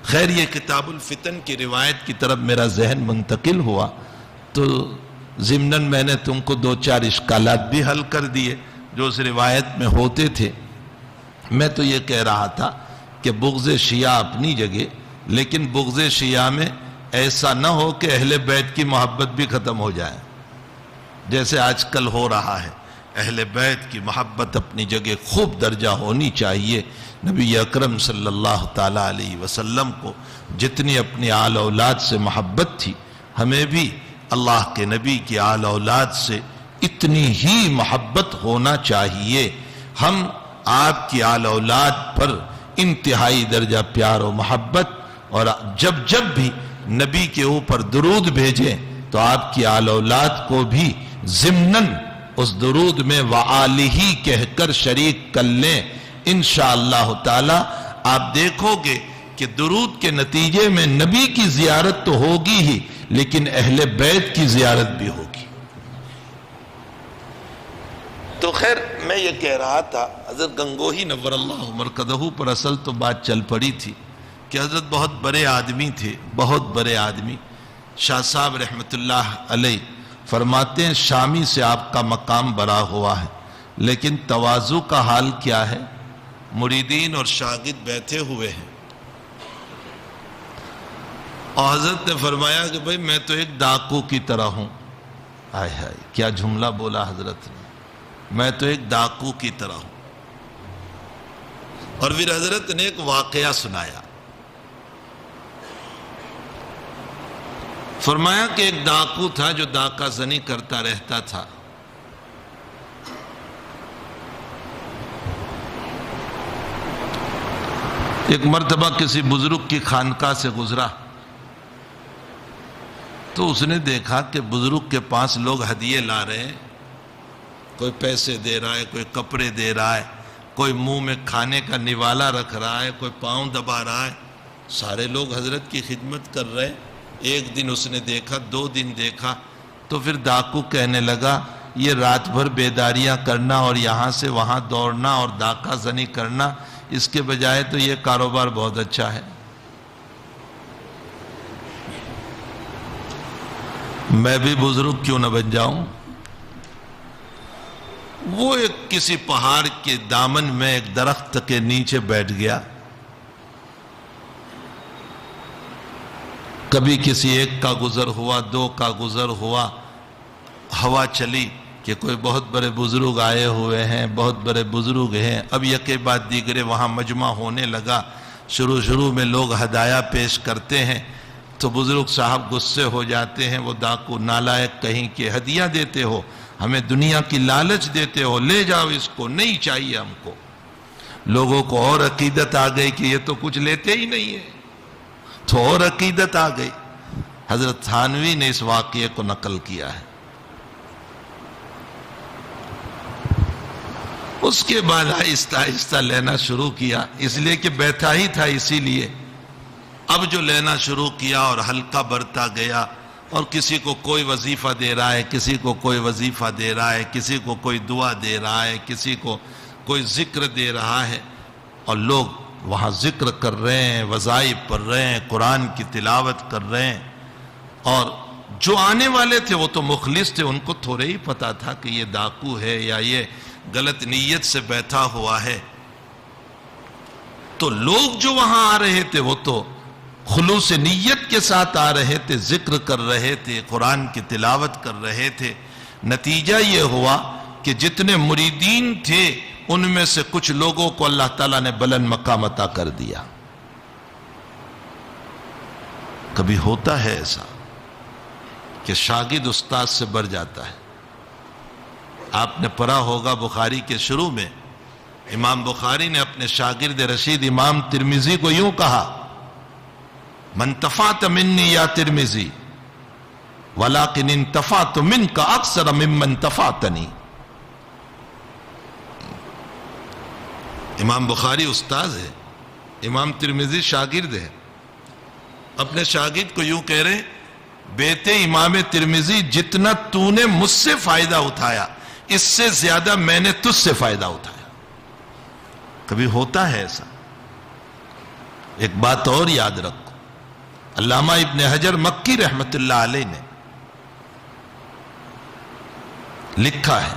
خیر یہ کتاب الفتن کی روایت کی طرف میرا ذہن منتقل ہوا تو ضمناً میں نے تم کو 2-4 اشکالات بھی حل کر دیے جو اس روایت میں ہوتے تھے. میں تو یہ کہہ رہا تھا کہ بغض شیعہ اپنی جگہ، لیکن بغض شیعہ میں ایسا نہ ہو کہ اہل بیت کی محبت بھی ختم ہو جائے جیسے آج کل ہو رہا ہے. اہل بیت کی محبت اپنی جگہ خوب درجہ ہونی چاہیے. نبی اکرم صلی اللہ تعالیٰ علیہ وسلم کو جتنی اپنی آل اولاد سے محبت تھی، ہمیں بھی اللہ کے نبی کی آل اولاد سے اتنی ہی محبت ہونا چاہیے. ہم آپ کی آل اولاد پر انتہائی درجہ پیار و محبت، اور جب جب بھی نبی کے اوپر درود بھیجیں تو آپ کی آل اولاد کو بھی ضمناً اس درود میں وآلہ کہہ کر شریک کر لیں. انشاءاللہ تعالی آپ دیکھو گے کہ درود کے نتیجے میں نبی کی زیارت تو ہوگی ہی، لیکن اہل بیت کی زیارت بھی ہوگی. تو خیر میں یہ کہہ رہا تھا، حضرت گنگوہی نور اللہ مرقدہ پر اصل تو بات چل پڑی تھی کہ حضرت بہت بڑے آدمی تھے، بہت بڑے آدمی. شاہ صاحب رحمت اللہ علیہ فرماتے ہیں شامی سے آپ کا مقام بڑا ہوا ہے، لیکن تواضع کا حال کیا ہے؟ مریدین اور شاگرد بیٹھے ہوئے ہیں اور حضرت نے فرمایا کہ بھئی میں تو ایک ڈاکو کی طرح ہوں. آئے ہائے کیا جملہ بولا حضرت نے، میں تو ایک ڈاکو کی طرح ہوں. اور پھر حضرت نے ایک واقعہ سنایا. فرمایا کہ ایک ڈاکو تھا جو ڈاکہ زنی کرتا رہتا تھا. ایک مرتبہ کسی بزرگ کی خانقاہ سے گزرا تو اس نے دیکھا کہ بزرگ کے پاس لوگ ہدیے لا رہے ہیں. کوئی پیسے دے رہا ہے، کوئی کپڑے دے رہا ہے، کوئی منہ میں کھانے کا نوالا رکھ رہا ہے، کوئی پاؤں دبا رہا ہے. سارے لوگ حضرت کی خدمت کر رہے ہیں. ایک دن اس نے دیکھا، 2 دن دیکھا، تو پھر ڈاکو کہنے لگا یہ رات بھر بیداریاں کرنا اور یہاں سے وہاں دوڑنا اور ڈاکہ زنی کرنا، اس کے بجائے تو یہ کاروبار بہت اچھا ہے. میں بھی بزرگ کیوں نہ بن جاؤں. وہ ایک کسی پہاڑ کے دامن میں ایک درخت کے نیچے بیٹھ گیا. کبھی کسی ایک کا گزر ہوا، 2 کا گزر ہوا. ہوا چلی کہ کوئی بہت بڑے بزرگ آئے ہوئے ہیں، بہت بڑے بزرگ ہیں. اب یکے بعد دیگرے وہاں مجمع ہونے لگا. شروع میں لوگ ہدایہ پیش کرتے ہیں تو بزرگ صاحب غصے ہو جاتے ہیں. وہ ڈاکو نالائق کہیں کہ ہدیہ دیتے ہو، ہمیں دنیا کی لالچ دیتے ہو، لے جاؤ اس کو، نہیں چاہیے ہم کو. لوگوں کو اور عقیدت آ گئی کہ یہ تو کچھ لیتے ہی نہیں ہے، تو اور عقیدت آ گئی. حضرت تھانوی نے اس واقعے کو نقل کیا ہے۔ اس کے بعد آہستہ آہستہ لینا شروع کیا، اس لیے کہ بیٹھا ہی تھا، اسی لیے اب جو لینا شروع کیا اور حلقہ بڑھتا گیا، اور کسی کو کوئی وظیفہ دے رہا ہے، کسی کو کوئی وظیفہ دے رہا ہے، کسی کو کوئی دعا دے رہا ہے، کسی کو کوئی ذکر دے رہا ہے، اور لوگ وہاں ذکر کر رہے ہیں، وظائف پڑھ رہے ہیں، قرآن کی تلاوت کر رہے ہیں، اور جو آنے والے تھے وہ تو مخلص تھے، ان کو تھوڑے ہی پتا تھا کہ یہ ڈاکو ہے یا یہ غلط نیت سے بیٹھا ہوا ہے۔ تو لوگ جو وہاں آ رہے تھے وہ تو خلوص نیت کے ساتھ آ رہے تھے، ذکر کر رہے تھے، قرآن کی تلاوت کر رہے تھے۔ نتیجہ یہ ہوا کہ جتنے مریدین تھے ان میں سے کچھ لوگوں کو اللہ تعالیٰ نے بلند مقام عطا کر دیا۔ کبھی ہوتا ہے ایسا کہ شاگرد استاد سے بڑھ جاتا ہے۔ آپ نے پڑھا ہوگا بخاری کے شروع میں امام بخاری نے اپنے شاگرد رشید امام ترمذی کو یوں کہا: من تفعت منی یا ترمذی ولیکن انتفعت منک اکثر ممن تفعتنی۔ امام بخاری استاذ ہے، امام ترمذی شاگرد ہے، اپنے شاگرد کو یوں کہہ رہے: بیٹے امام ترمذی، جتنا تو نے مجھ سے فائدہ اٹھایا اس سے زیادہ میں نے تجھ سے فائدہ اٹھایا۔ کبھی ہوتا ہے ایسا۔ ایک بات اور یاد رکھو، علامہ ابن حجر مکی رحمت اللہ علیہ نے لکھا ہے: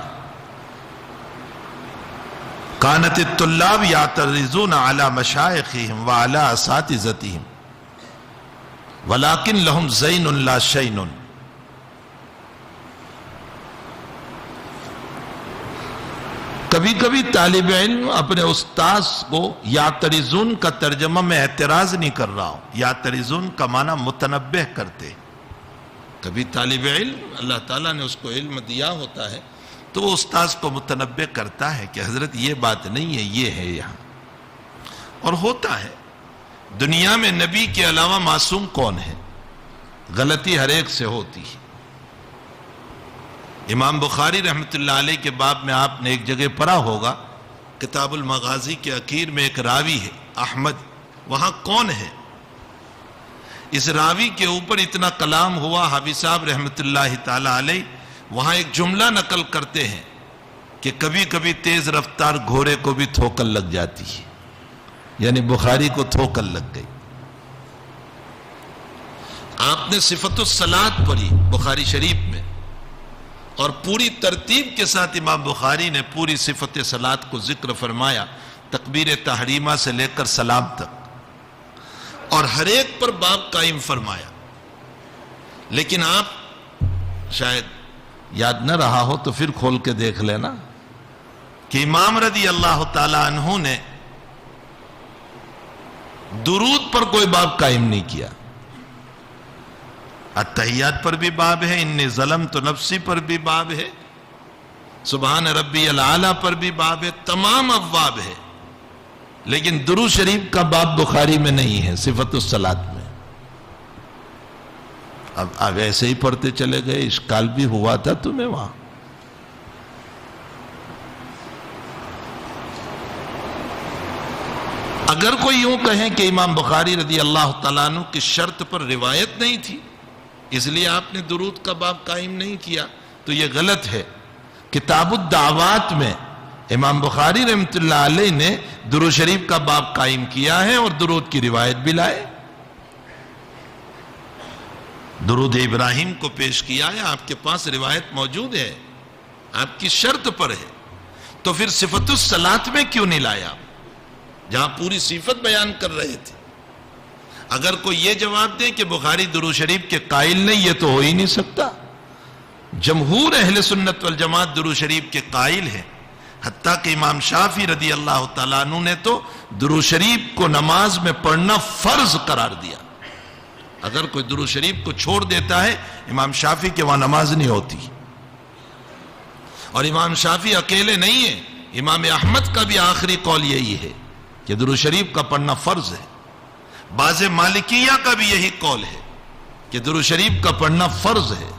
کانت الطلاب یعترضون علی مشائخہم وعلی اساتذتہم ولیکن لہم زین لا شین۔ کبھی کبھی طالب علم اپنے استاذ کو یعترضون کا ترجمہ میں اعتراض نہیں کر رہا ہوں، یعترضون کا معنی متنبہ کرتے۔ کبھی طالب علم اللہ تعالیٰ نے اس کو علم دیا ہوتا ہے تو وہ استاذ کو متنبہ کرتا ہے کہ حضرت یہ بات نہیں ہے، یہ ہے یہاں۔ اور ہوتا ہے، دنیا میں نبی کے علاوہ معصوم کون ہے؟ غلطی ہر ایک سے ہوتی ہے۔ امام بخاری رحمت اللہ علیہ کے باب میں آپ نے ایک جگہ پڑھا ہوگا، کتاب المغازی کے اخیر میں ایک راوی ہے احمد، وہاں کون ہے؟ اس راوی کے اوپر اتنا کلام ہوا، حافظ صاحب رحمت اللہ تعالی علیہ وہاں ایک جملہ نقل کرتے ہیں کہ کبھی کبھی تیز رفتار گھوڑے کو بھی ٹھوکر لگ جاتی ہے، یعنی بخاری کو ٹھوکر لگ گئی۔ آپ نے صفت الصلاۃ پڑھی بخاری شریف میں، اور پوری ترتیب کے ساتھ امام بخاری نے پوری صفت صلاۃ کو ذکر فرمایا، تکبیر تحریمہ سے لے کر سلام تک، اور ہر ایک پر باب قائم فرمایا۔ لیکن آپ شاید یاد نہ رہا ہو تو پھر کھول کے دیکھ لینا کہ امام رضی اللہ تعالی عنہ نے درود پر کوئی باب قائم نہیں کیا۔ التحیات پر بھی باب ہے، انی ظلمت نفسی پر بھی باب ہے، سبحان ربی العالی پر بھی باب ہے، تمام ابواب ہے، لیکن درود شریف کا باب بخاری میں نہیں ہے، صفت الصلاۃ میں۔ اب آپ ایسے ہی پڑھتے چلے گئے، اشکال بھی ہوا تھا تمہیں وہاں۔ اگر کوئی یوں کہیں کہ امام بخاری رضی اللہ تعالیٰ عنہ کی شرط پر روایت نہیں تھی اس لیے آپ نے درود کا باب قائم نہیں کیا، تو یہ غلط ہے۔ کتاب الدعوات میں امام بخاری رحمت اللہ علیہ نے درود شریف کا باب قائم کیا ہے اور درود کی روایت بھی لائے۔ درود ابراہیم کو پیش کیا ہے، آپ کے پاس روایت موجود ہے، آپ کی شرط پر ہے، تو پھر صفت الصلاۃ میں کیوں نہیں لایا جہاں پوری صفت بیان کر رہے تھے؟ اگر کوئی یہ جواب دے کہ بخاری درود شریف کے قائل نہیں، یہ تو ہو ہی نہیں سکتا۔ جمہور اہل سنت والجماعت درود شریف کے قائل ہیں، حتیٰ کہ امام شافعی رضی اللہ تعالیٰ عنہ نے تو درود شریف کو نماز میں پڑھنا فرض قرار دیا۔ اگر کوئی درود شریف کو چھوڑ دیتا ہے، امام شافعی کے وہاں نماز نہیں ہوتی۔ اور امام شافعی اکیلے نہیں ہیں، امام احمد کا بھی آخری قول یہی ہے کہ درود شریف کا پڑھنا فرض ہے۔ بعض مالکیہ کا بھی یہی قول ہے، کہ درود شریف کا پڑھنا فرض ہے.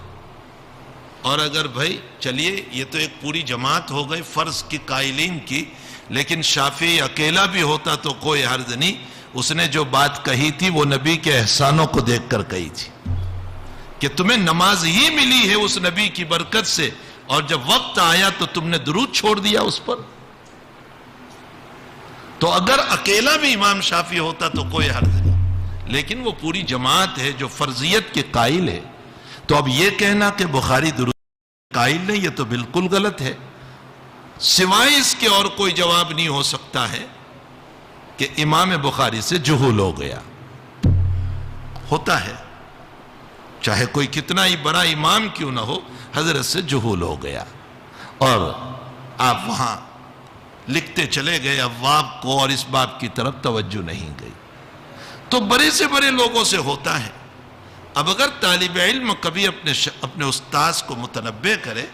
اور اگر بھائی چلیے یہ تو ایک پوری جماعت ہو گئی فرض کی قائلین کی، لیکن شافعی اکیلا بھی ہوتا تو کوئی حرج نہیں. اس نے جو بات کہی تھی وہ نبی کے احسانوں کو دیکھ کر کہی تھی کہ تمہیں نماز ہی ملی ہے اس نبی کی برکت سے، اور جب وقت آیا تو تم نے درود چھوڑ دیا اس پر. تو اگر اکیلا بھی امام شافعی ہوتا تو کوئی حرج نہیں، لیکن وہ پوری جماعت ہے جو فرضیت کے قائل ہے. تو اب یہ کہنا کہ بخاری درود قائل نہیں، یہ تو بالکل غلط ہے. سوائے اس کے اور کوئی جواب نہیں ہو سکتا ہے کہ امام بخاری سے جہول ہو گیا. ہوتا ہے، چاہے کوئی کتنا ہی بڑا امام کیوں نہ ہو، حضرت سے جہول ہو گیا اور آپ وہاں لکھتے چلے گئے ابواب کو اور اس باب کی طرف توجہ نہیں گئی. تو بڑے سے بڑے لوگوں سے ہوتا ہے. اب اگر طالب علم کبھی اپنے استاذ کو متنبہ کرے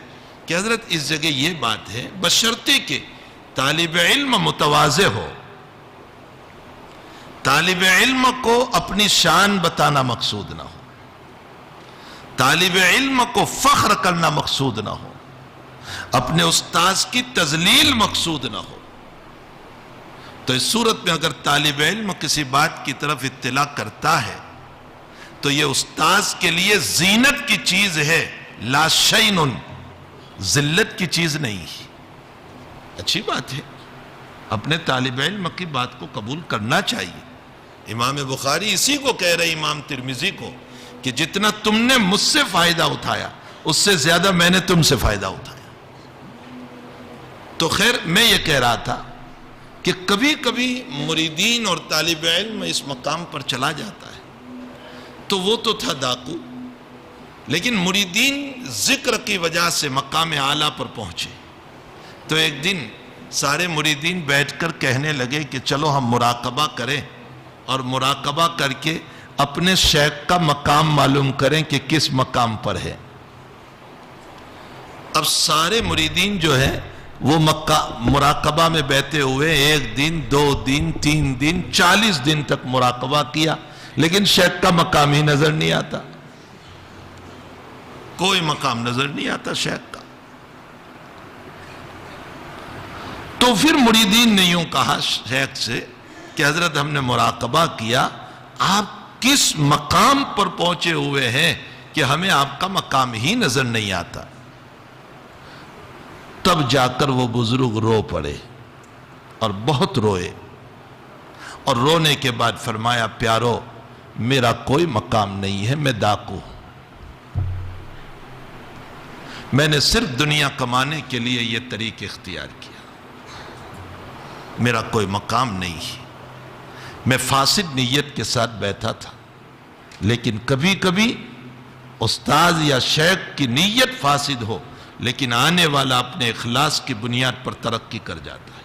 کہ حضرت اس جگہ یہ بات ہے، بشرطے کہ طالب علم متواضع ہو، طالب علم کو اپنی شان بتانا مقصود نہ ہو، طالب علم کو فخر کرنا مقصود نہ ہو، اپنے استاذ کی تذلیل مقصود نہ ہو، تو اس صورت میں اگر طالب علم کسی بات کی طرف اطلاع کرتا ہے تو یہ استاذ کے لیے زینت کی چیز ہے، لا شین، ذلت کی چیز نہیں. اچھی بات ہے، اپنے طالب علم کی بات کو قبول کرنا چاہیے. امام بخاری اسی کو کہہ رہے امام ترمذی کو کہ جتنا تم نے مجھ سے فائدہ اٹھایا اس سے زیادہ میں نے تم سے فائدہ اٹھایا. تو خیر میں یہ کہہ رہا تھا کہ کبھی کبھی مریدین اور طالب علم اس مقام پر چلا جاتا ہے تو وہ تو تھا ڈاکو، لیکن مریدین ذکر کی وجہ سے مقام اعلیٰ پر پہنچے. تو ایک دن سارے مریدین بیٹھ کر کہنے لگے کہ چلو ہم مراقبہ کریں اور مراقبہ کر کے اپنے شیخ کا مقام معلوم کریں کہ کس مقام پر ہے. اب سارے مریدین جو ہے وہ مراقبہ میں بیٹھے ہوئے 1 دن 2 دن 3 دن 40 دن تک مراقبہ کیا، لیکن شیخ کا مقام ہی نظر نہیں آتا. کوئی مقام نظر نہیں آتا شیخ کا. تو پھر مریدین نے یوں کہا شیخ سے کہ حضرت ہم نے مراقبہ کیا، آپ کس مقام پر پہنچے ہوئے ہیں کہ ہمیں آپ کا مقام ہی نظر نہیں آتا. تب جا کر وہ بزرگ رو پڑے اور بہت روئے، اور رونے کے بعد فرمایا پیارو میرا کوئی مقام نہیں ہے، میں ڈاکو ہوں، میں نے صرف دنیا کمانے کے لیے یہ طریق اختیار کیا، میرا کوئی مقام نہیں ہے، میں فاسد نیت کے ساتھ بیٹھا تھا. لیکن کبھی کبھی استاذ یا شیخ کی نیت فاسد ہو لیکن آنے والا اپنے اخلاص کی بنیاد پر ترقی کر جاتا ہے.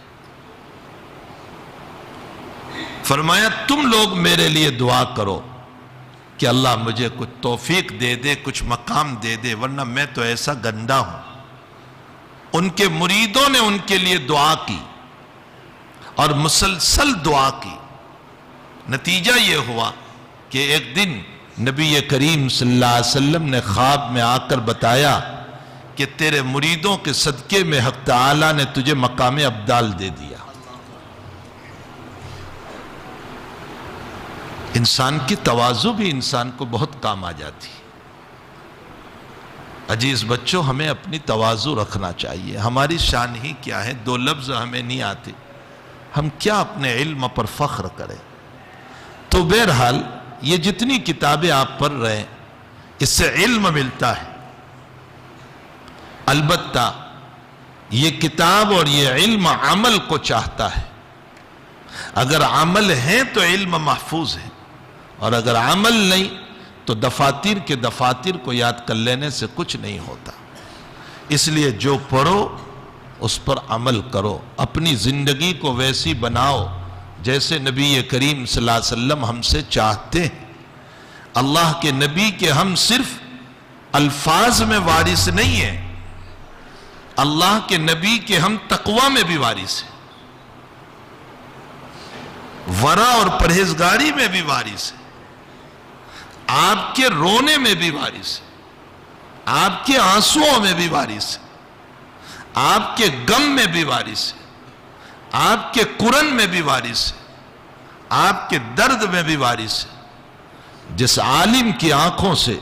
فرمایا تم لوگ میرے لیے دعا کرو کہ اللہ مجھے کچھ توفیق دے دے، کچھ مقام دے دے، ورنہ میں تو ایسا گندا ہوں. ان کے مریدوں نے ان کے لیے دعا کی اور مسلسل دعا کی. نتیجہ یہ ہوا کہ ایک دن نبی کریم صلی اللہ علیہ وسلم نے خواب میں آ کر بتایا کہ تیرے مریدوں کے صدقے میں حق تعالی نے تجھے مقام ابدال دے دیا. انسان کی تواضع بھی انسان کو بہت کام آ جاتی. عزیز بچوں، ہمیں اپنی تواضع رکھنا چاہیے. ہماری شان ہی کیا ہے، 2 لفظ ہمیں نہیں آتے، ہم کیا اپنے علم پر فخر کریں. تو بہرحال یہ جتنی کتابیں آپ پڑھ رہے ہیں اس سے علم ملتا ہے. البتہ یہ کتاب اور یہ علم عمل کو چاہتا ہے. اگر عمل ہے تو علم محفوظ ہے، اور اگر عمل نہیں تو دفاتر کے دفاتر کو یاد کر لینے سے کچھ نہیں ہوتا. اس لیے جو پڑھو اس پر عمل کرو، اپنی زندگی کو ویسی بناؤ جیسے نبی کریم صلی اللہ علیہ وسلم ہم سے چاہتے ہیں. اللہ کے نبی کے ہم صرف الفاظ میں وارث نہیں ہیں، اللہ کے نبی کے ہم تقوی میں بھی وارث ہیں، ورع اور پرہیزگاری میں بھی وارث ہیں. آپ کے رونے میں بھی وارث ہے، آپ کے آنسوؤں میں بھی وارث ہے، آپ کے غم میں بھی وارث ہے، آپ کے کرن میں بھی وارث ہے، آپ کے درد میں بھی وارث ہے۔ جس عالم کی آنکھوں سے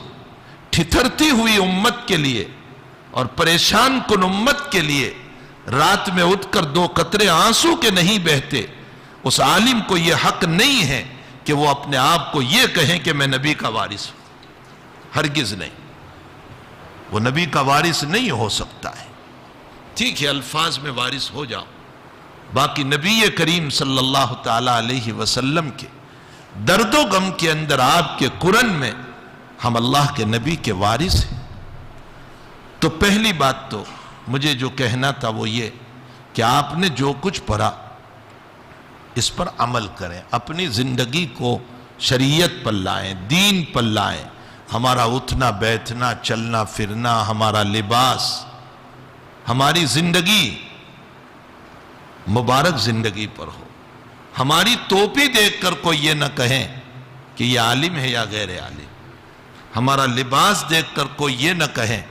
ٹھٹھرتی ہوئی امت کے لیے اور پریشان کن امت کے لیے رات میں اٹھ کر 2 قطرے آنسو کے نہیں بہتے، اس عالم کو یہ حق نہیں ہے کہ وہ اپنے آپ کو یہ کہیں کہ میں نبی کا وارث ہوں، ہرگز نہیں، وہ نبی کا وارث نہیں ہو سکتا ہے۔ ٹھیک ہے، الفاظ میں وارث ہو جاؤ، باقی نبی کریم صلی اللہ تعالی علیہ وسلم کے درد و غم کے اندر، آپ کے قرن میں ہم اللہ کے نبی کے وارث ہیں۔ تو پہلی بات تو مجھے جو کہنا تھا وہ یہ کہ آپ نے جو کچھ پڑھا اس پر عمل کریں، اپنی زندگی کو شریعت پر لائیں، دین پر لائیں۔ ہمارا اٹھنا بیٹھنا، چلنا پھرنا، ہمارا لباس، ہماری زندگی مبارک زندگی پر ہو۔ ہماری ٹوپی دیکھ کر کوئی یہ نہ کہیں کہ یہ عالم ہے یا غیر عالم، ہمارا لباس دیکھ کر کوئی یہ نہ کہیں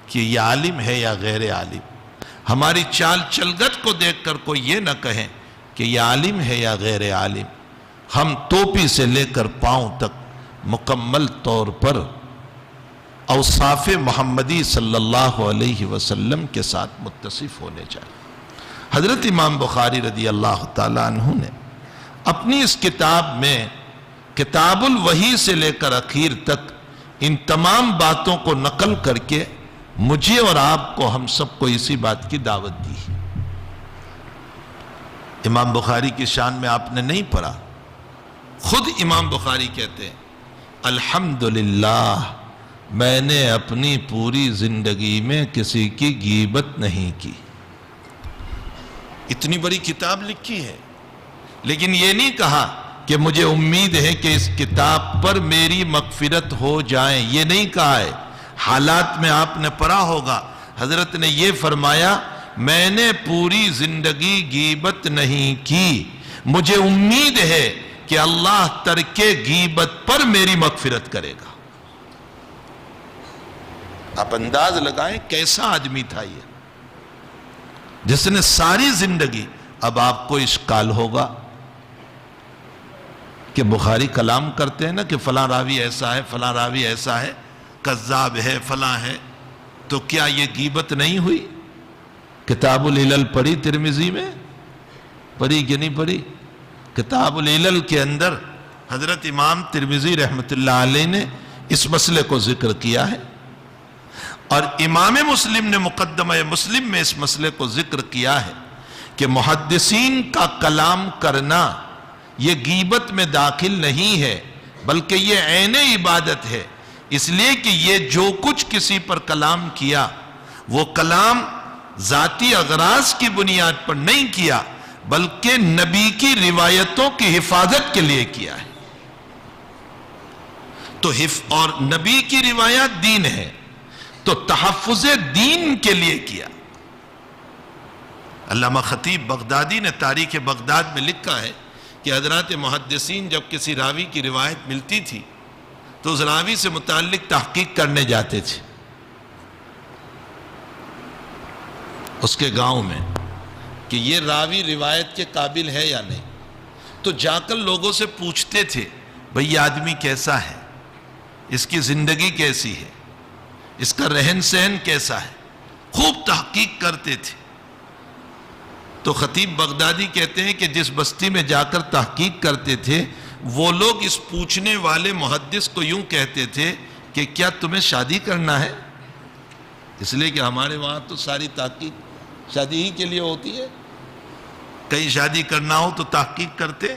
کہ یہ عالم ہے یا غیر عالم، ہماری چال چلگت کو دیکھ کر کوئی یہ نہ کہیں کہ یہ عالم ہے یا غیر عالم۔ ہم ٹوپی سے لے کر پاؤں تک مکمل طور پر اوصاف محمدی صلی اللہ علیہ وسلم کے ساتھ متصف ہونے چاہیے۔ حضرت امام بخاری رضی اللہ تعالیٰ عنہ نے اپنی اس کتاب میں کتاب الوحی سے لے کر اخیر تک ان تمام باتوں کو نقل کر کے مجھے اور آپ کو، ہم سب کو اسی بات کی دعوت دی ہے۔ امام بخاری کی شان میں آپ نے نہیں پڑھا، خود امام بخاری کہتے ہیں الحمدللہ میں نے اپنی پوری زندگی میں کسی کی غیبت نہیں کی۔ اتنی بڑی کتاب لکھی ہے، لیکن یہ نہیں کہا کہ مجھے امید ہے کہ اس کتاب پر میری مغفرت ہو جائیں، یہ نہیں کہا ہے۔ حالات میں آپ نے پڑھا ہوگا، حضرت نے یہ فرمایا میں نے پوری زندگی غیبت نہیں کی، مجھے امید ہے کہ اللہ ترک غیبت پر میری مغفرت کرے گا۔ آپ انداز لگائیں کیسا آدمی تھا یہ، جس نے ساری زندگی، اب آپ کو اشکال ہوگا کہ بخاری کلام کرتے ہیں نا کہ فلاں راوی ایسا ہے، فلاں راوی ایسا ہے، کذاب ہے، فلاں ہے، تو کیا یہ غیبت نہیں ہوئی؟ کتاب العلل پڑھی ترمذی میں؟ پڑھی کہ نہیں پڑھی؟ کتاب العلل کے اندر حضرت امام ترمذی رحمۃ اللہ علیہ نے اس مسئلے کو ذکر کیا ہے، اور امام مسلم نے مقدمہ مسلم میں اس مسئلے کو ذکر کیا ہے کہ محدثین کا کلام کرنا یہ غیبت میں داخل نہیں ہے، بلکہ یہ عین عبادت ہے، اس لیے کہ یہ جو کچھ کسی پر کلام کیا وہ کلام ذاتی اغراض کی بنیاد پر نہیں کیا، بلکہ نبی کی روایتوں کی حفاظت کے لیے کیا ہے۔ تو اور نبی کی روایت دین ہے، تو تحفظ دین کے لیے کیا۔ علامہ خطیب بغدادی نے تاریخ بغداد میں لکھا ہے کہ حضرات محدثین جب کسی راوی کی روایت ملتی تھی تو اس راوی سے متعلق تحقیق کرنے جاتے تھے اس کے گاؤں میں کہ یہ راوی روایت کے قابل ہے یا نہیں، تو جا کر لوگوں سے پوچھتے تھے بھئی یہ آدمی کیسا ہے، اس کی زندگی کیسی ہے، اس کا رہن سہن کیسا ہے، خوب تحقیق کرتے تھے۔ تو خطیب بغدادی کہتے ہیں کہ جس بستی میں جا کر تحقیق کرتے تھے وہ لوگ اس پوچھنے والے محدث کو یوں کہتے تھے کہ کیا تمہیں شادی کرنا ہے؟ اس لیے کہ ہمارے وہاں تو ساری تحقیق شادی ہی کے لیے ہوتی ہے، کہیں شادی کرنا ہو تو تحقیق کرتے،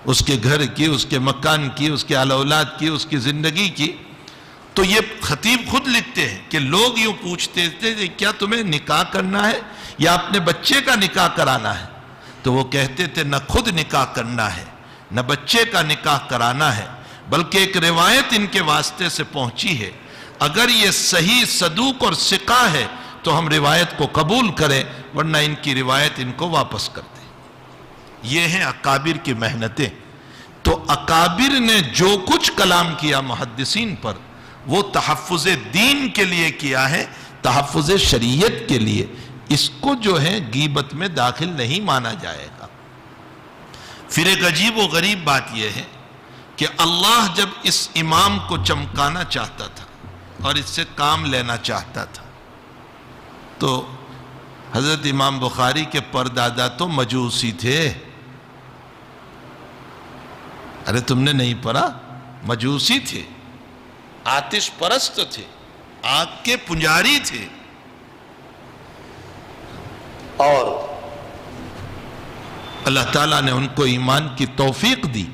اس کے گھر کی، اس کے مکان کی، اس کے اہل اولاد کی، اس کی زندگی کی۔ تو یہ خطیب خود لکھتے ہیں کہ لوگ یوں پوچھتے تھے کہ کیا تمہیں نکاح کرنا ہے یا اپنے بچے کا نکاح کرانا ہے؟ تو وہ کہتے تھے نہ خود نکاح کرنا ہے نہ بچے کا نکاح کرانا ہے، بلکہ ایک روایت ان کے واسطے سے پہنچی ہے، اگر یہ صحیح صدوق اور ثقہ ہے تو ہم روایت کو قبول کریں، ورنہ ان کی روایت ان کو واپس کر دیں۔ یہ ہیں اکابر کی محنتیں۔ تو اکابر نے جو کچھ کلام کیا محدثین پر وہ تحفظ دین کے لیے کیا ہے، تحفظ شریعت کے لیے، اس کو جو ہے غیبت میں داخل نہیں مانا جائے گا۔ پھر ایک عجیب و غریب بات یہ ہے کہ اللہ جب اس امام کو چمکانا چاہتا تھا اور اس سے کام لینا چاہتا تھا تو حضرت امام بخاری کے پردادا تو مجوسی تھے۔ ارے تم نے نہیں پڑھا؟ مجوسی تھے، آتش پرست تھے، آگ کے پجاری تھے، اور اللہ تعالیٰ نے ان کو ایمان کی توفیق دی،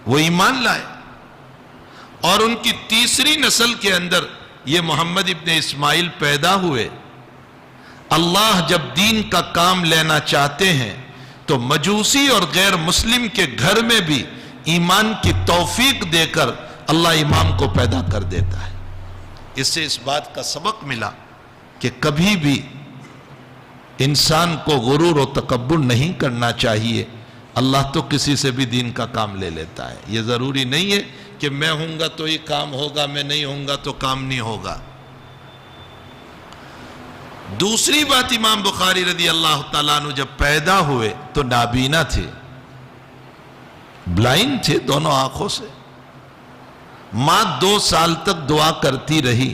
وہ ایمان لائے، اور ان کی تیسری نسل کے اندر یہ محمد ابن اسماعیل پیدا ہوئے۔ اللہ جب دین کا کام لینا چاہتے ہیں تو مجوسی اور غیر مسلم کے گھر میں بھی ایمان کی توفیق دے کر اللہ امام کو پیدا کر دیتا ہے۔ اس سے اس بات کا سبق ملا کہ کبھی بھی انسان کو غرور و تکبر نہیں کرنا چاہیے۔ اللہ تو کسی سے بھی دین کا کام لے لیتا ہے، یہ ضروری نہیں ہے کہ میں ہوں گا تو یہ کام ہوگا، میں نہیں ہوں گا تو کام نہیں ہوگا۔ دوسری بات، امام بخاری رضی اللہ تعالیٰ عنہ جب پیدا ہوئے تو نابینا تھے، بلائنڈ تھے دونوں آنکھوں سے۔ ماں 2 سال تک دعا کرتی رہی،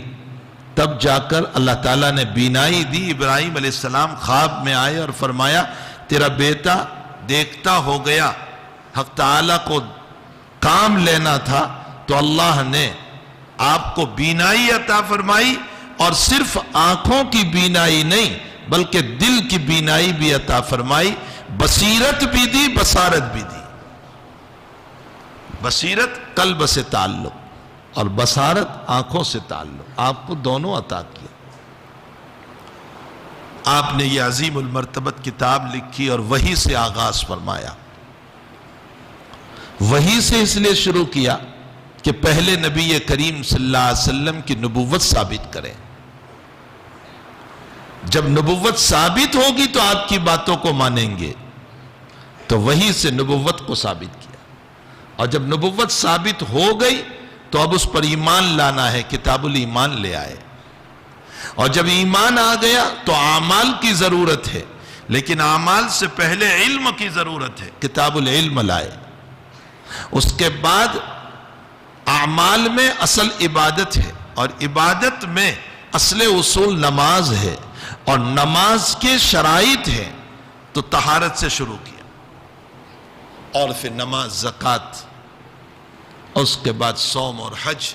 تب جا کر اللہ تعالیٰ نے بینائی دی۔ ابراہیم علیہ السلام خواب میں آئے اور فرمایا تیرا بیٹا دیکھتا ہو گیا، حق تعالیٰ کو کام لینا تھا تو اللہ نے آپ کو بینائی عطا فرمائی، اور صرف آنکھوں کی بینائی نہیں بلکہ دل کی بینائی بھی عطا فرمائی، بصیرت بھی دی، بصارت بھی دی۔ بصیرت قلب سے تعلق اور بصارت آنکھوں سے تعلق، آپ کو دونوں عطا کیا۔ آپ نے یہ عظیم المرتبت کتاب لکھی اور وحی سے آغاز فرمایا۔ وحی سے اس لیے شروع کیا کہ پہلے نبی کریم صلی اللہ علیہ وسلم کی نبوت ثابت کریں۔ جب نبوت ثابت ہوگی تو آپ کی باتوں کو مانیں گے، تو وحی سے نبوت کو ثابت کیا، اور جب نبوت ثابت ہو گئی تو اب اس پر ایمان لانا ہے، کتاب الایمان لے آئے، اور جب ایمان آ گیا تو اعمال کی ضرورت ہے، لیکن اعمال سے پہلے علم کی ضرورت ہے، کتاب العلم لائے۔ اس کے بعد اعمال میں اصل عبادت ہے، اور عبادت میں اصل اصول نماز ہے، اور نماز کے شرائط ہیں، تو طہارت سے شروع کیا، اور پھر نماز، زکوٰۃ، اس کے بعد صوم اور حج۔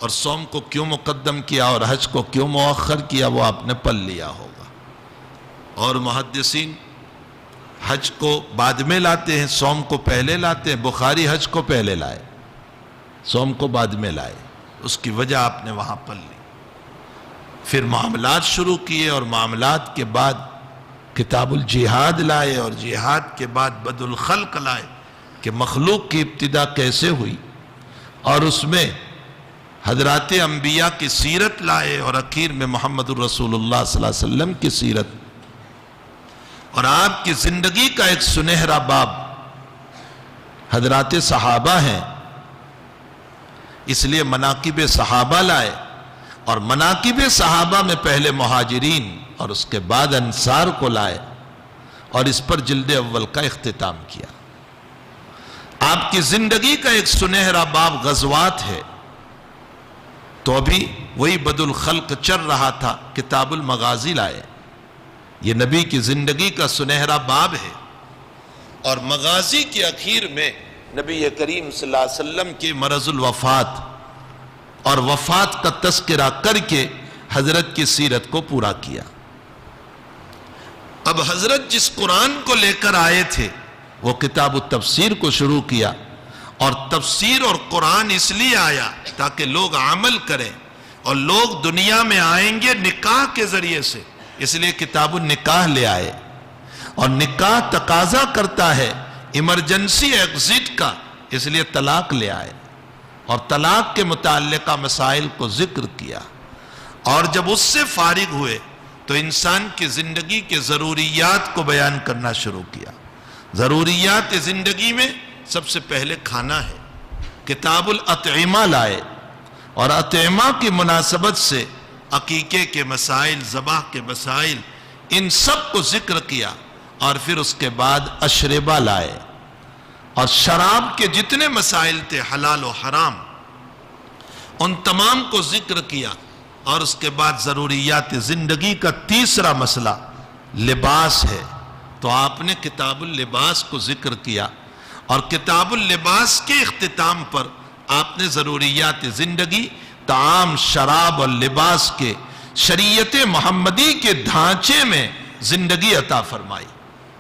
اور صوم کو کیوں مقدم کیا اور حج کو کیوں مؤخر کیا وہ آپ نے پڑھ لیا ہوگا۔ اور محدثین حج کو بعد میں لاتے ہیں، صوم کو پہلے لاتے ہیں۔ بخاری حج کو پہلے لائے، صوم کو بعد میں لائے، اس کی وجہ آپ نے وہاں پڑھ لی۔ پھر معاملات شروع کیے، اور معاملات کے بعد کتاب الجہاد لائے، اور جہاد کے بعد بدء الخلق لائے کہ مخلوق کی ابتدا کیسے ہوئی، اور اس میں حضرات انبیاء کی سیرت لائے، اور اخیر میں محمد الرسول اللہ صلی اللہ علیہ وسلم کی سیرت، اور آپ کی زندگی کا ایک سنہرا باب حضرات صحابہ ہیں، اس لیے مناقب صحابہ لائے، اور مناقب صحابہ میں پہلے مہاجرین اور اس کے بعد انصار کو لائے، اور اس پر جلد اول کا اختتام کیا۔ آپ کی زندگی کا ایک سنہرا باب غزوات ہے، تو ابھی وہی بدء الخلق چل رہا تھا، کتاب المغازی لائے، یہ نبی کی زندگی کا سنہرا باب ہے، اور مغازی کے اخیر میں نبی کریم صلی اللہ علیہ وسلم کے مرض الوفات اور وفات کا تذکرہ کر کے حضرت کی سیرت کو پورا کیا۔ اب حضرت جس قرآن کو لے کر آئے تھے وہ کتاب التفسیر کو شروع کیا، اور تفسیر اور قرآن اس لیے آیا تاکہ لوگ عمل کریں، اور لوگ دنیا میں آئیں گے نکاح کے ذریعے سے، اس لیے کتاب النکاح لے آئے، اور نکاح تقاضا کرتا ہے ایمرجنسی ایگزٹ کا، اس لیے طلاق لے آئے، اور طلاق کے متعلقہ مسائل کو ذکر کیا، اور جب اس سے فارغ ہوئے تو انسان کی زندگی کے ضروریات کو بیان کرنا شروع کیا۔ ضروریات زندگی میں سب سے پہلے کھانا ہے، کتاب الاطعمہ لائے، اور اطعمہ کی مناسبت سے عقیقے کے مسائل، ذبح کے مسائل، ان سب کو ذکر کیا، اور پھر اس کے بعد اشربہ لائے، اور شراب کے جتنے مسائل تھے حلال و حرام ان تمام کو ذکر کیا، اور اس کے بعد ضروریات زندگی کا تیسرا مسئلہ لباس ہے، تو آپ نے کتاب اللباس کو ذکر کیا، اور کتاب اللباس کے اختتام پر آپ نے ضروریات زندگی، طعام، شراب اور لباس کے شریعت محمدی کے ڈھانچے میں زندگی عطا فرمائی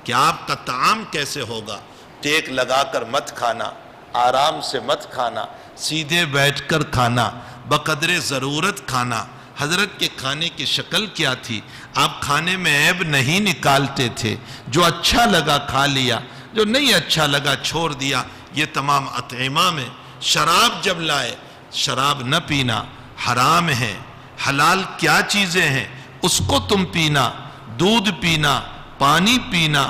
کہ آپ کا طعام کیسے ہوگا، ٹیک لگا کر مت کھانا، آرام سے مت کھانا، سیدھے بیٹھ کر کھانا، بقدر ضرورت کھانا۔ حضرت کے کھانے کی شکل کیا تھی؟ آپ کھانے میں عیب نہیں نکالتے تھے، جو اچھا لگا کھا لیا، جو نہیں اچھا لگا چھوڑ دیا۔ یہ تمام اطعمہ میں شراب جب لائے، شراب نہ پینا حرام ہے، حلال کیا چیزیں ہیں اس کو تم پینا، دودھ پینا، پانی پینا،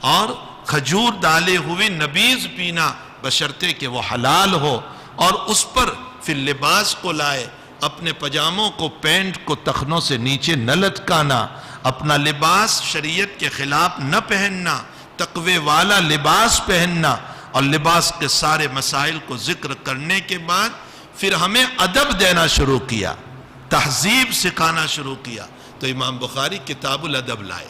اور کھجور ڈالے ہوئے نبیذ پینا، بشرطے کہ وہ حلال ہو۔ اور اس پر پھر لباس کو لائے، اپنے پجاموں کو، پینٹ کو تخنوں سے نیچے نہ لٹکانا، اپنا لباس شریعت کے خلاف نہ پہننا، تقوی والا لباس پہننا، اور لباس کے سارے مسائل کو ذکر کرنے کے بعد پھر ہمیں ادب دینا شروع کیا، تہذیب سکھانا شروع کیا۔ تو امام بخاری کتاب الادب لائے،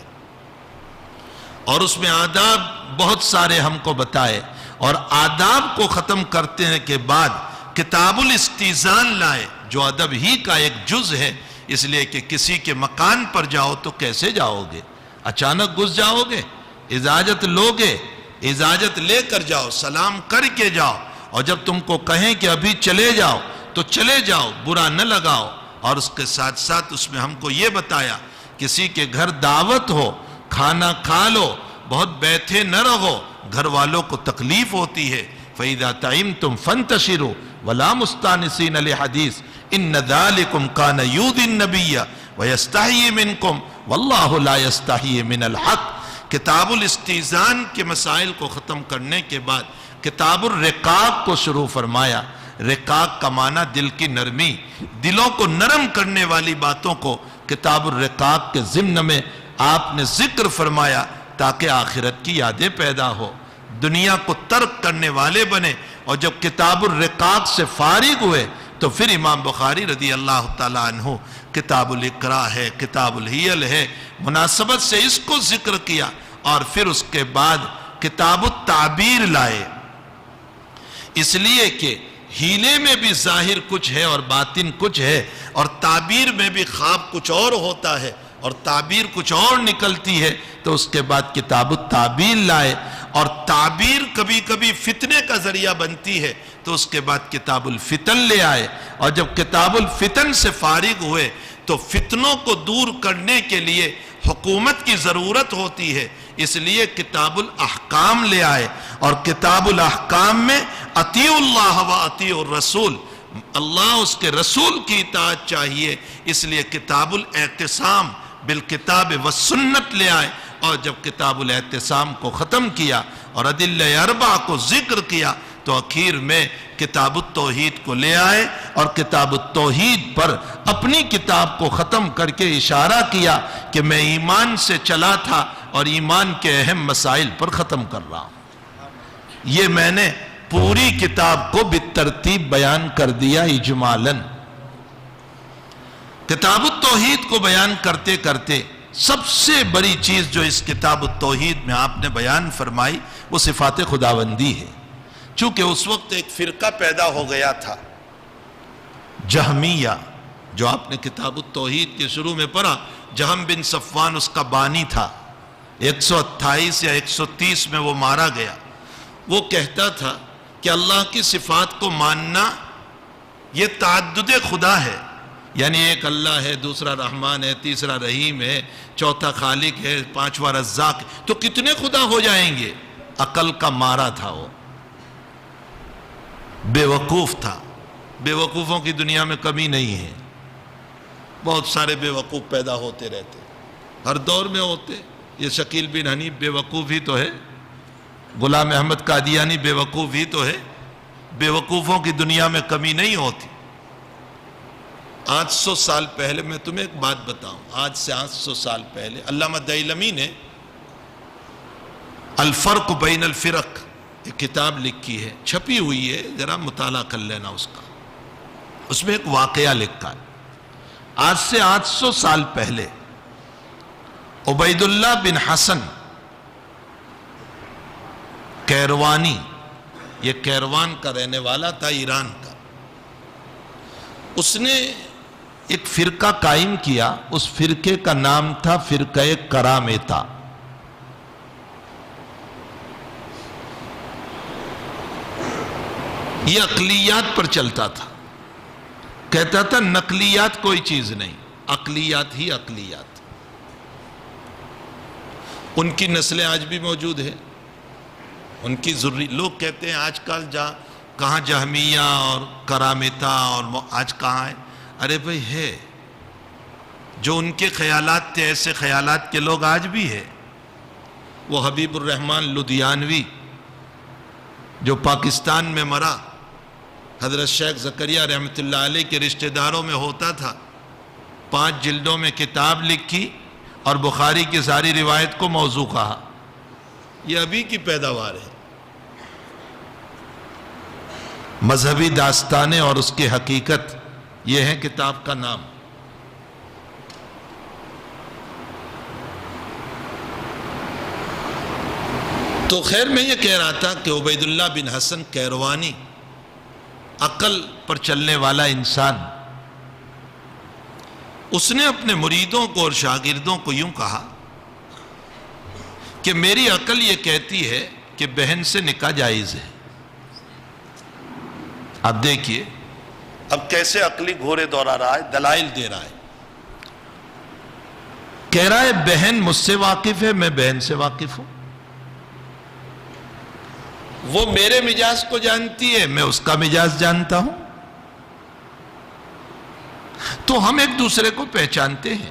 اور اس میں آداب بہت سارے ہم کو بتائے، اور آداب کو ختم کرتے کے بعد کتاب الاستئذان لائے، جو ادب ہی کا ایک جز ہے، اس لیے کہ کسی کے مکان پر جاؤ تو کیسے جاؤ گے؟ اچانک گھس جاؤ گے؟ اجازت لو گے؟ اجازت لے کر جاؤ، سلام کر کے جاؤ، اور جب تم کو کہیں کہ ابھی چلے جاؤ تو چلے جاؤ، برا نہ لگاؤ۔ اور اس کے ساتھ ساتھ اس میں ہم کو یہ بتایا، کسی کے گھر دعوت ہو، کھانا کھا لو، بہت بیٹھے نہ رہو، گھر والوں کو تکلیف ہوتی ہے۔ فَإِذَا طَعِمْتُمْ فَانْتَشِرُوا وَلَا مُسْتَانِسِينَ لِحَدِيثٍ إِنَّ ذَلِكُمْ كَانَ يُؤْذِي النَّبِيَّ وَيَسْتَحْيِي مِنْكُمْ وَاللَّهُ لَا يَسْتَحْيِي مِنَ الْحَقِّ۔ کتاب الاستئذان کے مسائل کو ختم کرنے کے بعد کتاب الرقاق کو شروع فرمایا۔ رقاق کا معنی دل کی نرمی، دلوں کو نرم کرنے والی باتوں کو کتاب الرقاق کے ضمن میں آپ نے ذکر فرمایا، تاکہ آخرت کی یادیں پیدا ہو، دنیا کو ترک کرنے والے بنے۔ اور جب کتاب الرقاق سے فارغ ہوئے تو پھر امام بخاری رضی اللہ تعالیٰ عنہ کتاب الاقراء ہے، کتاب الحیل ہے، مناسبت سے اس کو ذکر کیا، اور پھر اس کے بعد کتاب التعبیر لائے، اس لیے کہ ہیلے میں بھی ظاہر کچھ ہے اور باطن کچھ ہے، اور تعبیر میں بھی خواب کچھ اور ہوتا ہے اور تعبیر کچھ اور نکلتی ہے۔ تو اس کے بعد کتاب التعبیر لائے، اور تعبیر کبھی کبھی فتنے کا ذریعہ بنتی ہے، تو اس کے بعد کتاب الفتن لے آئے، اور جب کتاب الفتن سے فارغ ہوئے تو فتنوں کو دور کرنے کے لیے حکومت کی ضرورت ہوتی ہے، اس لیے کتاب الاحکام لے آئے، اور کتاب الاحکام میں اطیعوا اللہ و اطیعوا الرسول، اللہ اس کے رسول کی اطاعت چاہیے، اس لیے کتاب الاعتصام بالکتاب والسنت لے آئے۔ اور جب کتاب الاعتصام کو ختم کیا اور ادلہ اربع کو ذکر کیا تو اخیر میں کتاب التوحید کو لے آئے، اور کتاب التوحید پر اپنی کتاب کو ختم کر کے اشارہ کیا کہ میں ایمان سے چلا تھا اور ایمان کے اہم مسائل پر ختم کر رہا ہوں۔ یہ میں نے پوری کتاب کو بالترتیب بیان کر دیا اجمالاً۔ کتاب التوحید کو بیان کرتے کرتے سب سے بڑی چیز جو اس کتاب التوحید میں آپ نے بیان فرمائی وہ صفات خداوندی ہے۔ چونکہ اس وقت ایک فرقہ پیدا ہو گیا تھا جہمیہ، جو آپ نے کتاب التوحید کے شروع میں پڑھا، جہم بن صفوان اس کا بانی تھا، 128 یا 130 میں وہ مارا گیا۔ وہ کہتا تھا کہ اللہ کی صفات کو ماننا یہ تعدد خدا ہے، یعنی ایک اللہ ہے، دوسرا رحمان ہے، تیسرا رحیم ہے، چوتھا خالق ہے، پانچواں رزاق، تو کتنے خدا ہو جائیں گے؟ عقل کا مارا تھا وہ، بے وقوف تھا۔ بے وقوفوں کی دنیا میں کمی نہیں ہے، بہت سارے بے وقوف پیدا ہوتے رہتے، ہر دور میں ہوتے۔ یہ شکیل بن حنیف بے وقوف ہی تو ہے، غلام احمد قادیانی بیوقوف ہی تو ہے، بیوقوفوں کی دنیا میں کمی نہیں ہوتی۔ 800 سال پہلے میں تمہیں ایک بات بتاؤں، آج سے 800 سال پہلے علامہ دہلوی نے الفرق بین الفرق ایک کتاب لکھی ہے، چھپی ہوئی ہے، ذرا مطالعہ کر لینا اس کا۔ اس میں ایک واقعہ لکھا ہے، آج سے 800 سال پہلے عبید اللہ بن حسن کیروانی، یہ کیروان کا رہنے والا تھا، ایران کا، اس نے ایک فرقہ قائم کیا، اس فرقے کا نام تھا فرقہ کرامتا۔ یہ عقلیات پر چلتا تھا، کہتا تھا نقلیات کوئی چیز نہیں، عقلیات ہی عقلیات۔ ان کی نسلیں آج بھی موجود ہیں، ان کی ذری، لوگ کہتے ہیں آج کل کہاں جہمیہ اور کرامتا اور آج کہاں ہے؟ ارے بھائی ہے، جو ان کے خیالات تھے ایسے خیالات کے لوگ آج بھی ہے۔ وہ حبیب الرحمن لدھیانوی جو پاکستان میں مرا، حضرت شیخ زکریا رحمۃ اللہ علیہ کے رشتہ داروں میں ہوتا تھا، 5 جلدوں میں کتاب لکھی اور بخاری کی ساری روایت کو موضوع کہا۔ یہ ابھی کی پیداوار ہے۔ مذہبی داستانیں اور اس کی حقیقت، یہ ہے کتاب کا نام۔ تو خیر میں یہ کہہ رہا تھا کہ عبید اللہ بن حسن کیروانی عقل پر چلنے والا انسان، اس نے اپنے مریدوں کو اور شاگردوں کو یوں کہا کہ میری عقل یہ کہتی ہے کہ بہن سے نکاح جائز ہے۔ اب دیکھیے اب کیسے عقلی گھوڑے دوڑا رہا ہے، دلائل دے رہا ہے۔ کہہ رہا ہے بہن مجھ سے واقف ہے، میں بہن سے واقف ہوں، وہ میرے مزاج کو جانتی ہے، میں اس کا مزاج جانتا ہوں، تو ہم ایک دوسرے کو پہچانتے ہیں۔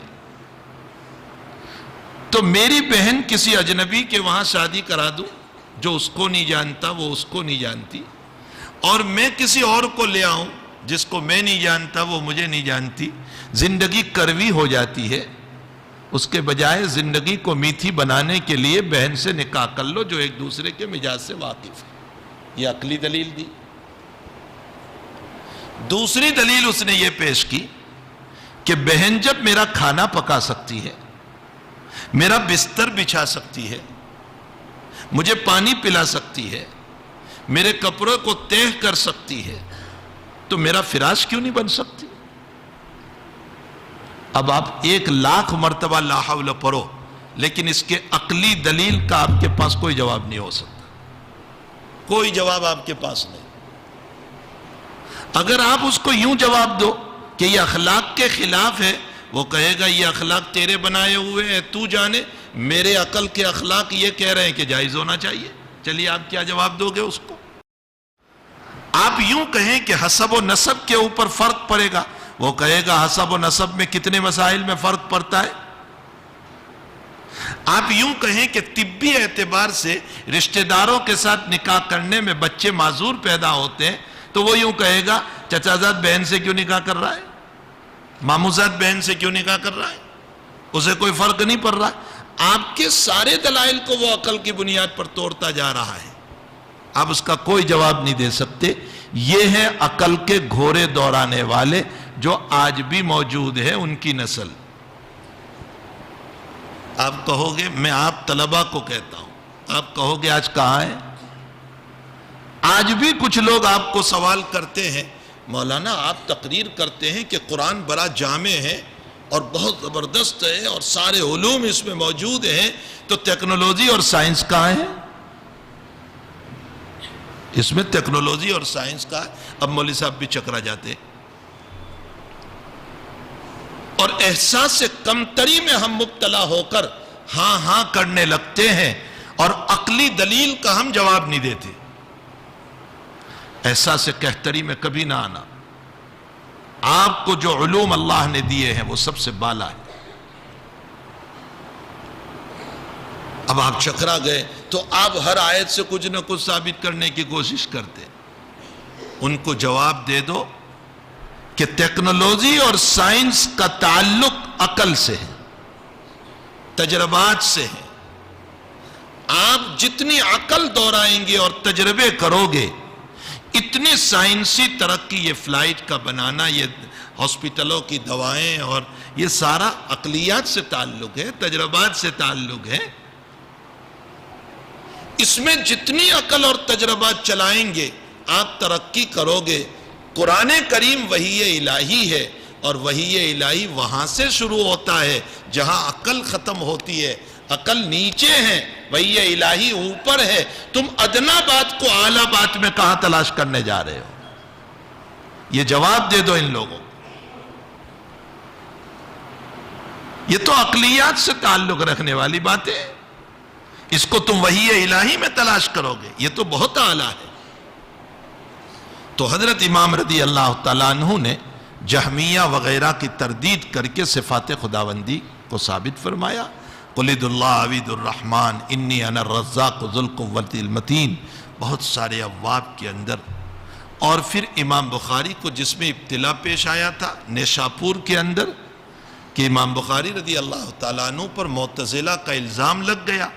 تو میری بہن کسی اجنبی کے وہاں شادی کرا دوں جو اس کو نہیں جانتا، وہ اس کو نہیں جانتی، اور میں کسی اور کو لے آؤں جس کو میں نہیں جانتا، وہ مجھے نہیں جانتی، زندگی کڑوی ہو جاتی ہے۔ اس کے بجائے زندگی کو میٹھی بنانے کے لیے بہن سے نکاح کر لو جو ایک دوسرے کے مزاج سے واقف ہے۔ یہ عقلی دلیل دی۔ دوسری دلیل اس نے یہ پیش کی کہ بہن جب میرا کھانا پکا سکتی ہے، میرا بستر بچھا سکتی ہے، مجھے پانی پلا سکتی ہے، میرے کپڑوں کو تہہ کر سکتی ہے، تو میرا فراش کیوں نہیں بن سکتی؟ اب آپ 1,00,000 مرتبہ لا حول پڑھو، لیکن اس کے عقلی دلیل کا آپ کے پاس کوئی جواب نہیں ہو سکتا، کوئی جواب آپ کے پاس نہیں۔ اگر آپ اس کو یوں جواب دو کہ یہ اخلاق کے خلاف ہے، وہ کہے گا یہ اخلاق تیرے بنائے ہوئے ہیں، تو جانے، میرے عقل کے اخلاق یہ کہہ رہے ہیں کہ جائز ہونا چاہیے۔ چلیے آپ کیا جواب دو گے اس کو؟ آپ یوں کہیں کہ حسب و نسب کے اوپر فرق پڑے گا، وہ کہے گا حسب و نسب میں کتنے مسائل میں فرق پڑتا ہے۔ آپ یوں کہیں کہ طبی اعتبار سے رشتہ داروں کے ساتھ نکاح کرنے میں بچے معذور پیدا ہوتے ہیں، تو وہ یوں کہے گا چچا زاد بہن سے کیوں نکاح کر رہا ہے، ماموں زاد بہن سے کیوں نکاح کر رہا ہے، اسے کوئی فرق نہیں پڑ رہا۔ آپ کے سارے دلائل کو وہ عقل کی بنیاد پر توڑتا جا رہا ہے، آپ اس کا کوئی جواب نہیں دے سکتے۔ یہ ہے عقل کے گھوڑے دوڑانے والے جو آج بھی موجود ہے، ان کی نسل۔ آپ کہو گے، میں آپ طلبہ کو کہتا ہوں، آپ کہو گے آج کہاں ہے؟ آج بھی کچھ لوگ آپ کو سوال کرتے ہیں، مولانا آپ تقریر کرتے ہیں کہ قرآن بڑا جامع ہے اور بہت زبردست ہے اور سارے علوم اس میں موجود ہیں، تو ٹیکنالوجی اور سائنس کہاں ہے؟ اس میں ٹیکنالوجی اور سائنس کا ہے۔ اب مولوی صاحب بھی چکرا جاتے اور احساس کمتری میں ہم مبتلا ہو کر ہاں ہاں کرنے لگتے ہیں اور عقلی دلیل کا ہم جواب نہیں دیتے۔ احساس کہتری میں کبھی نہ آنا۔ آپ کو جو علوم اللہ نے دیے ہیں وہ سب سے بالا ہے۔ اب آپ چکرا گئے تو آپ ہر آیت سے کچھ نہ کچھ ثابت کرنے کی کوشش کرتے. ان کو جواب دے دو کہ ٹیکنالوجی اور سائنس کا تعلق عقل سے ہے، تجربات سے ہے. آپ جتنی عقل دورائیں گے اور تجربے کرو گے، اتنی سائنسی ترقی، یہ فلائٹ کا بنانا، یہ ہاسپٹلوں کی دوائیں، اور یہ سارا عقلیات سے تعلق ہے، تجربات سے تعلق ہے. اس میں جتنی عقل اور تجربات چلائیں گے آپ ترقی کرو گے. قرآن کریم وحی الہی ہے، اور وحی الہی وہاں سے شروع ہوتا ہے جہاں عقل ختم ہوتی ہے. عقل نیچے ہے، وحی الہی اوپر ہے. تم ادنا بات کو اعلیٰ بات میں کہاں تلاش کرنے جا رہے ہو؟ یہ جواب دے دو ان لوگوں. یہ تو عقلیات سے تعلق رکھنے والی باتیں، اس کو تم وحی الہی میں تلاش کرو گے، یہ تو بہت اعلیٰ ہے. تو حضرت امام رضی اللہ تعالیٰ عنہ نے جہمیہ وغیرہ کی تردید کر کے صفات خداوندی کو ثابت فرمایا. قل ادعوا اللہ عبید الرحمن انی انا الرزاق ذو القوۃ المتین، بہت سارے ابواب کے اندر. اور پھر امام بخاری کو جس میں ابتلا پیش آیا تھا نیشاپور کے اندر، کہ امام بخاری رضی اللہ تعالیٰ عنہ پر معتزلہ کا الزام لگ گیا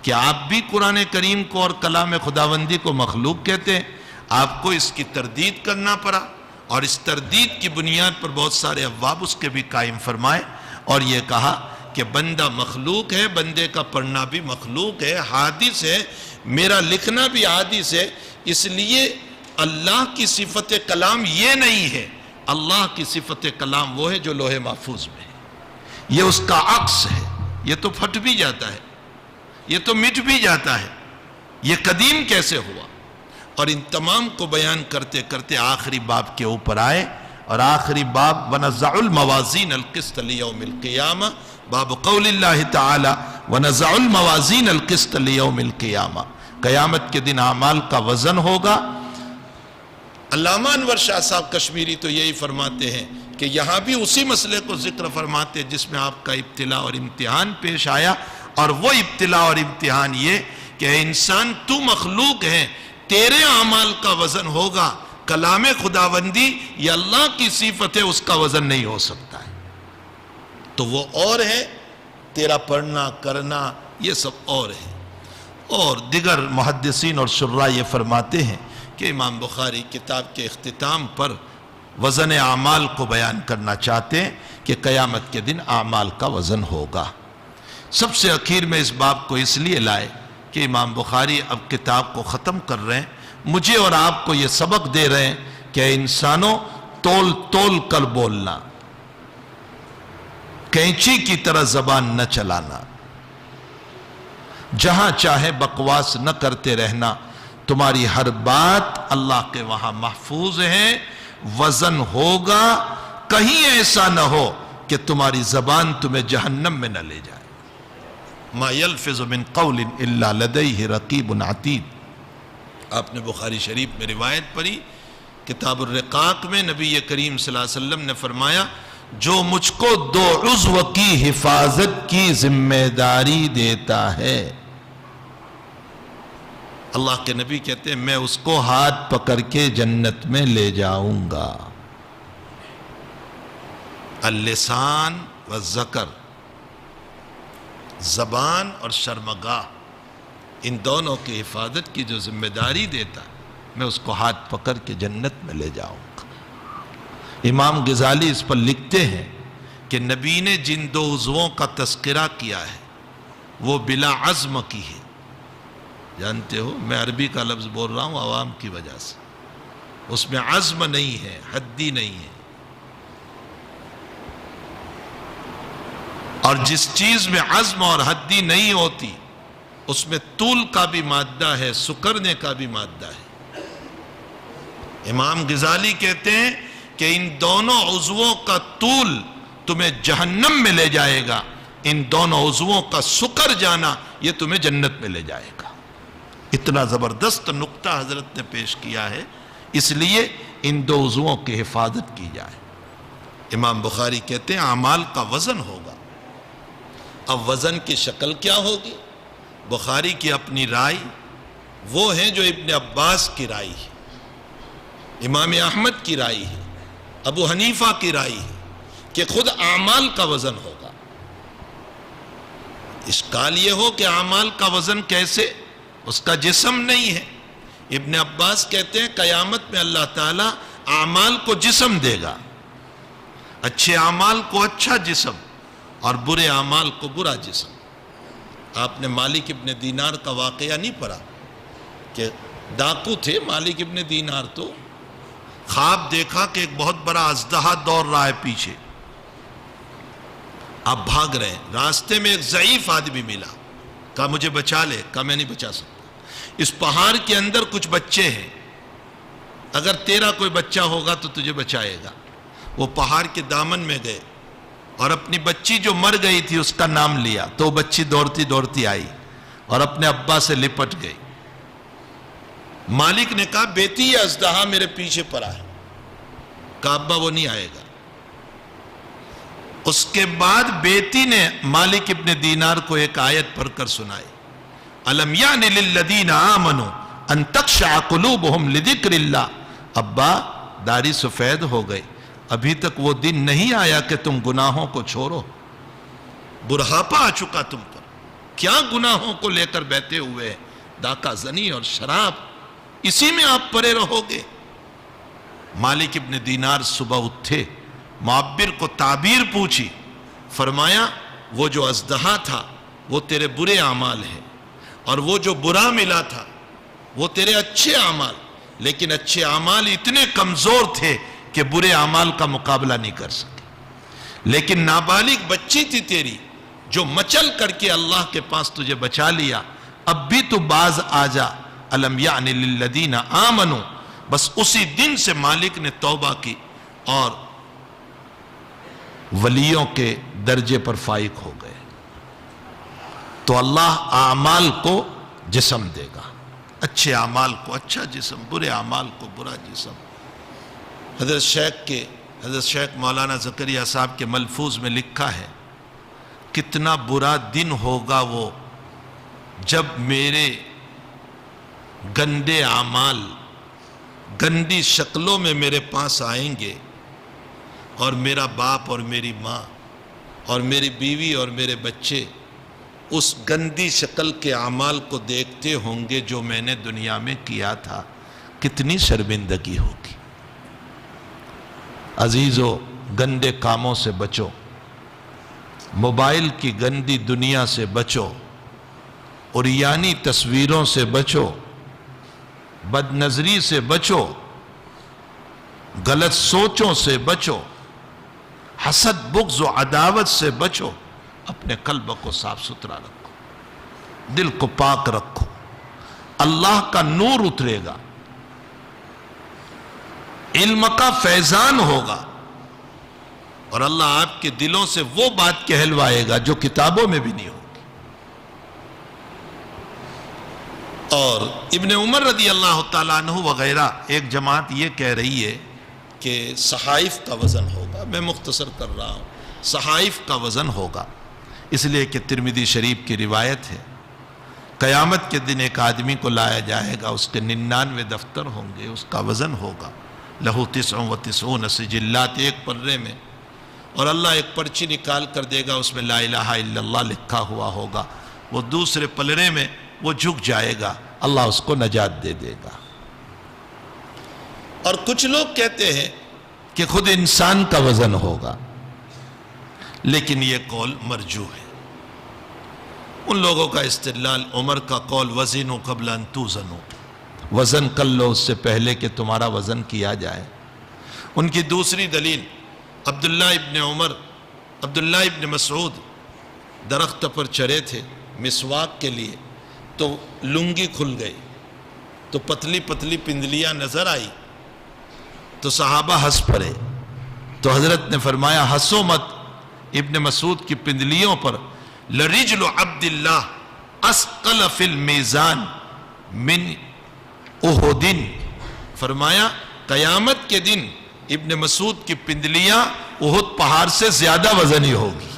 کہ آپ بھی قرآن کریم کو اور کلام خداوندی کو مخلوق کہتے ہیں. آپ کو اس کی تردید کرنا پڑا، اور اس تردید کی بنیاد پر بہت سارے ابواب اس کے بھی قائم فرمائے، اور یہ کہا کہ بندہ مخلوق ہے، بندے کا پڑھنا بھی مخلوق ہے، حادث ہے، میرا لکھنا بھی حادث ہے. اس لیے اللہ کی صفت کلام یہ نہیں ہے. اللہ کی صفت کلام وہ ہے جو لوح محفوظ میں ہے، یہ اس کا عکس ہے. یہ تو پھٹ بھی جاتا ہے، یہ تو مٹ بھی جاتا ہے، یہ قدیم کیسے ہوا؟ اور ان تمام کو بیان کرتے کرتے آخری باب کے اوپر آئے، اور آخری باب وَنَزَعُ الْمَوَازِينَ الْقِسْطَ لِيَوْمِ الْقِيَامَةِ، باب قول اللہ تعالی وَنَزَعُ الْمَوَازِينَ الْقِسْطَ لِيَوْمِ الْقِيَامَةِ، قیامت کے دن اعمال کا وزن ہوگا. علامہ انور شاہ صاحب کشمیری تو یہی فرماتے ہیں کہ یہاں بھی اسی مسئلے کو ذکر فرماتے ہیں جس میں آپ کا ابتلا اور امتحان پیش آیا. اور وہ ابتلا اور امتحان یہ کہ انسان تو مخلوق ہے، تیرے اعمال کا وزن ہوگا. کلام خداوندی یہ اللہ کی صفت ہے، اس کا وزن نہیں ہو سکتا ہے. تو وہ اور ہے، تیرا پڑھنا کرنا یہ سب اور ہے. اور دیگر محدثین اور شراح یہ فرماتے ہیں کہ امام بخاری کتاب کے اختتام پر وزن اعمال کو بیان کرنا چاہتے ہیں کہ قیامت کے دن اعمال کا وزن ہوگا. سب سے اخیر میں اس باب کو اس لیے لائے کہ امام بخاری اب کتاب کو ختم کر رہے ہیں، مجھے اور آپ کو یہ سبق دے رہے ہیں کہ انسانوں تول تول کر بولنا، کینچی کی طرح زبان نہ چلانا، جہاں چاہے بکواس نہ کرتے رہنا. تمہاری ہر بات اللہ کے وہاں محفوظ ہے، وزن ہوگا. کہیں ایسا نہ ہو کہ تمہاری زبان تمہیں جہنم میں نہ لے جائے. ما یلفظ من قول الا لدیہ رقیب عتید. آپ نے بخاری شریف میں روایت پڑھی، کتاب الرقاق میں نبی کریم صلی اللہ علیہ وسلم نے فرمایا جو مجھ کو 2 عضو کی حفاظت کی ذمہ داری دیتا ہے، اللہ کے نبی کہتے ہیں میں اس کو ہاتھ پکڑ کے جنت میں لے جاؤں گا. اللسان والذکر، زبان اور شرمگاہ، ان دونوں کی حفاظت کی جو ذمہ داری دیتا میں اس کو ہاتھ پکڑ کے جنت میں لے جاؤں گا. امام غزالی اس پر لکھتے ہیں کہ نبی نے جن 2 عضووں کا تذکرہ کیا ہے وہ بلا عزم کی ہے. جانتے ہو میں عربی کا لفظ بول رہا ہوں عوام کی وجہ سے، اس میں عزم نہیں ہے، حدی نہیں ہے. اور جس چیز میں عزم اور حدی نہیں ہوتی اس میں طول کا بھی مادہ ہے، سکرنے کا بھی مادہ ہے. امام غزالی کہتے ہیں کہ ان دونوں عضووں کا طول تمہیں جہنم میں لے جائے گا، ان دونوں عضووں کا سکر جانا یہ تمہیں جنت میں لے جائے گا. اتنا زبردست نقطہ حضرت نے پیش کیا ہے، اس لیے ان 2 عضووں کی حفاظت کی جائے. امام بخاری کہتے ہیں اعمال کا وزن ہوگا. اب وزن کی شکل کیا ہوگی؟ بخاری کی اپنی رائے وہ ہیں جو ابن عباس کی رائے ہے، امام احمد کی رائے ہے، ابو حنیفہ کی رائے ہے کہ خود اعمال کا وزن ہوگا۔ اشکال یہ ہو کہ اعمال کا وزن کیسے؟ اس کا جسم نہیں ہے۔ ابن عباس کہتے ہیں قیامت میں اللہ تعالیٰ اعمال کو جسم دے گا، اچھے اعمال کو اچھا جسم اور برے اعمال کو برا جسم۔ آپ نے مالک ابن دینار کا واقعہ نہیں پڑھا کہ ڈاکو تھے مالک ابن دینار، تو خواب دیکھا کہ ایک بہت بڑا اژدہا دوڑ رہا ہے پیچھے، آپ بھاگ رہے ہیں، راستے میں ایک ضعیف آدمی ملا، کہا مجھے بچا لے، کہا میں نہیں بچا سکتا، اس پہاڑ کے اندر کچھ بچے ہیں، اگر تیرا کوئی بچہ ہوگا تو تجھے بچائے گا۔ وہ پہاڑ کے دامن میں گئے اور اپنی بچی جو مر گئی تھی اس کا نام لیا، تو وہ بچی دوڑتی دوڑتی آئی اور اپنے ابا سے لپٹ گئی۔ مالک نے کہا بیٹی یہ اژدہا میرے پیچھے پڑا ہے، کہا ابا وہ نہیں آئے گا۔ اس کے بعد بیٹی نے مالک ابن دینار کو ایک آیت پڑھ کر سنائی، الم یعن للذین آمنوا ان تخشع قلوبہم لذکر اللہ، ابا داڑھی سفید ہو گئی، ابھی تک وہ دن نہیں آیا کہ تم گناہوں کو چھوڑو، بڑھاپا آ چکا تم پر، کیا گناہوں کو لے کر بیٹھے ہوئے، ڈاکہ زنی اور شراب، اسی میں آپ پڑے رہو گے۔ مالک ابن دینار صبح اٹھے، معبر کو تعبیر پوچھی، فرمایا وہ جو اژدہا تھا وہ تیرے برے اعمال ہیں، اور وہ جو برا ملا تھا وہ تیرے اچھے اعمال، لیکن اچھے اعمال اتنے کمزور تھے کہ برے اعمال کا مقابلہ نہیں کر سکے، لیکن نابالغ بچی تھی تیری جو مچل کر کے اللہ کے پاس تجھے بچا لیا، اب بھی تو باز آ جا، الم یعن للذین آمنوا۔ بس اسی دن سے مالک نے توبہ کی اور ولیوں کے درجے پر فائق ہو گئے۔ تو اللہ اعمال کو جسم دے گا، اچھے اعمال کو اچھا جسم، برے اعمال کو برا جسم۔ حضرت شیخ مولانا زکریا صاحب کے ملفوظ میں لکھا ہے، کتنا برا دن ہوگا وہ جب میرے گندے اعمال گندی شکلوں میں میرے پاس آئیں گے، اور میرا باپ اور میری ماں اور میری بیوی اور میرے بچے اس گندی شکل کے اعمال کو دیکھتے ہوں گے جو میں نے دنیا میں کیا تھا، کتنی شرمندگی ہوگی۔ عزیزو، گندے کاموں سے بچو، موبائل کی گندی دنیا سے بچو، عریانی تصویروں سے بچو، بد نظری سے بچو، غلط سوچوں سے بچو، حسد بغض و عداوت سے بچو، اپنے قلب کو صاف ستھرا رکھو، دل کو پاک رکھو، اللہ کا نور اترے گا، علم کا فیضان ہوگا، اور اللہ آپ کے دلوں سے وہ بات کہلوائے گا جو کتابوں میں بھی نہیں ہوگی۔ اور ابن عمر رضی اللہ تعالیٰ عنہ وغیرہ ایک جماعت یہ کہہ رہی ہے کہ صحائف کا وزن ہوگا، میں مختصر کر رہا ہوں، صحائف کا وزن ہوگا، اس لیے کہ ترمذی شریف کی روایت ہے، قیامت کے دن ایک آدمی کو لایا جائے گا، اس کے 99 دفتر ہوں گے، اس کا وزن ہوگا، لہو 99 سجلات، ایک پرے میں، اور اللہ ایک پرچی نکال کر دے گا، اس میں لا الہ الا اللہ لکھا ہوا ہوگا، وہ دوسرے پلڑے میں وہ جھک جائے گا، اللہ اس کو نجات دے دے گا۔ اور کچھ لوگ کہتے ہیں کہ خود انسان کا وزن ہوگا، لیکن یہ قول مرجوح ہے۔ ان لوگوں کا استدلال عمر کا قول وزنوا قبل ان توزنوا، وزن کر لو اس سے پہلے کہ تمہارا وزن کیا جائے۔ ان کی دوسری دلیل عبداللہ ابن عمر، عبداللہ ابن مسعود درخت پر چڑھے تھے مسواک کے لیے، تو لنگی کھل گئی، تو پتلی پتلی پندلیاں نظر آئی، تو صحابہ ہنس پڑے، تو حضرت نے فرمایا ہنسو مت، ابن مسعود کی پندلیوں پر لرجل عبد اللہ اسقل فی المیزان من احد، فرمایا قیامت کے دن ابن مسعود کی پندلیاں احد پہاڑ سے زیادہ وزنی ہوگی۔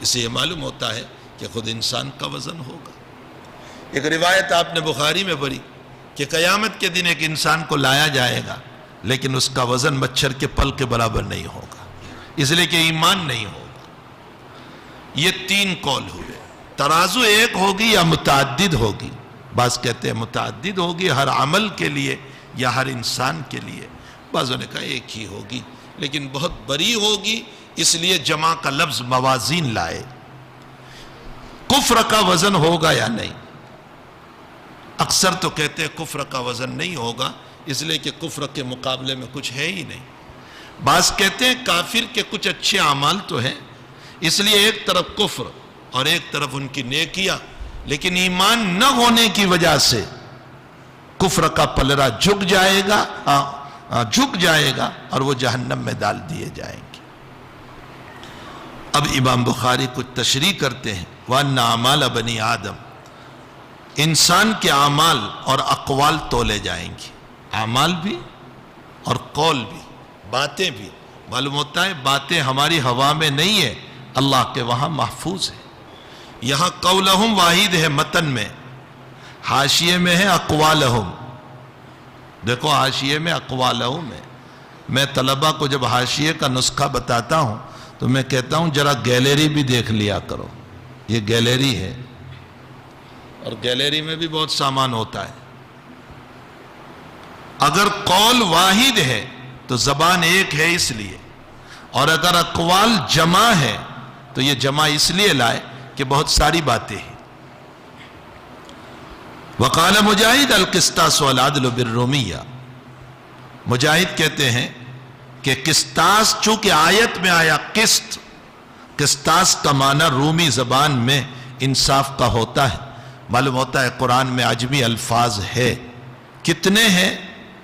اسے یہ معلوم ہوتا ہے کہ خود انسان کا وزن ہوگا۔ ایک روایت آپ نے بخاری میں پڑھی کہ قیامت کے دن ایک انسان کو لایا جائے گا لیکن اس کا وزن مچھر کے پل کے برابر نہیں ہوگا، اس لیے کہ ایمان نہیں ہوگا۔ یہ 3 قول ہوئے، ترازو ایک ہوگی یا متعدد ہوگی؟ بعض کہتے ہیں متعدد ہوگی ہر عمل کے لیے یا ہر انسان کے لیے، بعضوں نے کہا ایک ہی ہوگی لیکن بہت بڑی ہوگی، اس لیے جمع کا لفظ موازین لائے۔ کفر کا وزن ہوگا یا نہیں؟ اکثر تو کہتے ہیں کفر کا وزن نہیں ہوگا، اس لیے کہ کفر کے مقابلے میں کچھ ہے ہی نہیں۔ بعض کہتے ہیں کافر کے کچھ اچھے اعمال تو ہیں، اس لیے ایک طرف کفر اور ایک طرف ان کی نیکیاں، لیکن ایمان نہ ہونے کی وجہ سے کفر کا پلڑا جھک جائے گا اور وہ جہنم میں ڈال دیے جائیں گے۔ اب امام بخاری کچھ تشریح کرتے ہیں، وَأَنَّ أَعْمَالَ بَنِي آدم، انسان کے اعمال اور اقوال تولے جائیں گی، اعمال بھی اور قول بھی، باتیں بھی۔ معلوم ہوتا ہے باتیں ہماری ہوا میں نہیں ہے، اللہ کے وہاں محفوظ ہے۔ یہاں قولہم واحد ہے متن میں، حاشیے میں ہے اقوالہم۔ دیکھو حاشیے میں اقوالہم ہے۔ میں طلبہ کو جب حاشیے کا نسخہ بتاتا ہوں تو میں کہتا ہوں ذرا گیلری بھی دیکھ لیا کرو، یہ گیلری ہے اور گیلری میں بھی بہت سامان ہوتا ہے۔ اگر قول واحد ہے تو زبان ایک ہے اس لیے، اور اگر اقوال جمع ہے تو یہ جمع اس لیے لائے کہ بہت ساری باتیں ہیں۔ وقال مجاہد القسطاس والعدل بالرومیہ، مجاہد کہتے ہیں کہ قسطاس چونکہ آیت میں آیا قسطاس کا معنی رومی زبان میں انصاف کا ہوتا ہے۔ معلوم ہوتا ہے قرآن میں عجمی الفاظ ہے، کتنے ہیں؟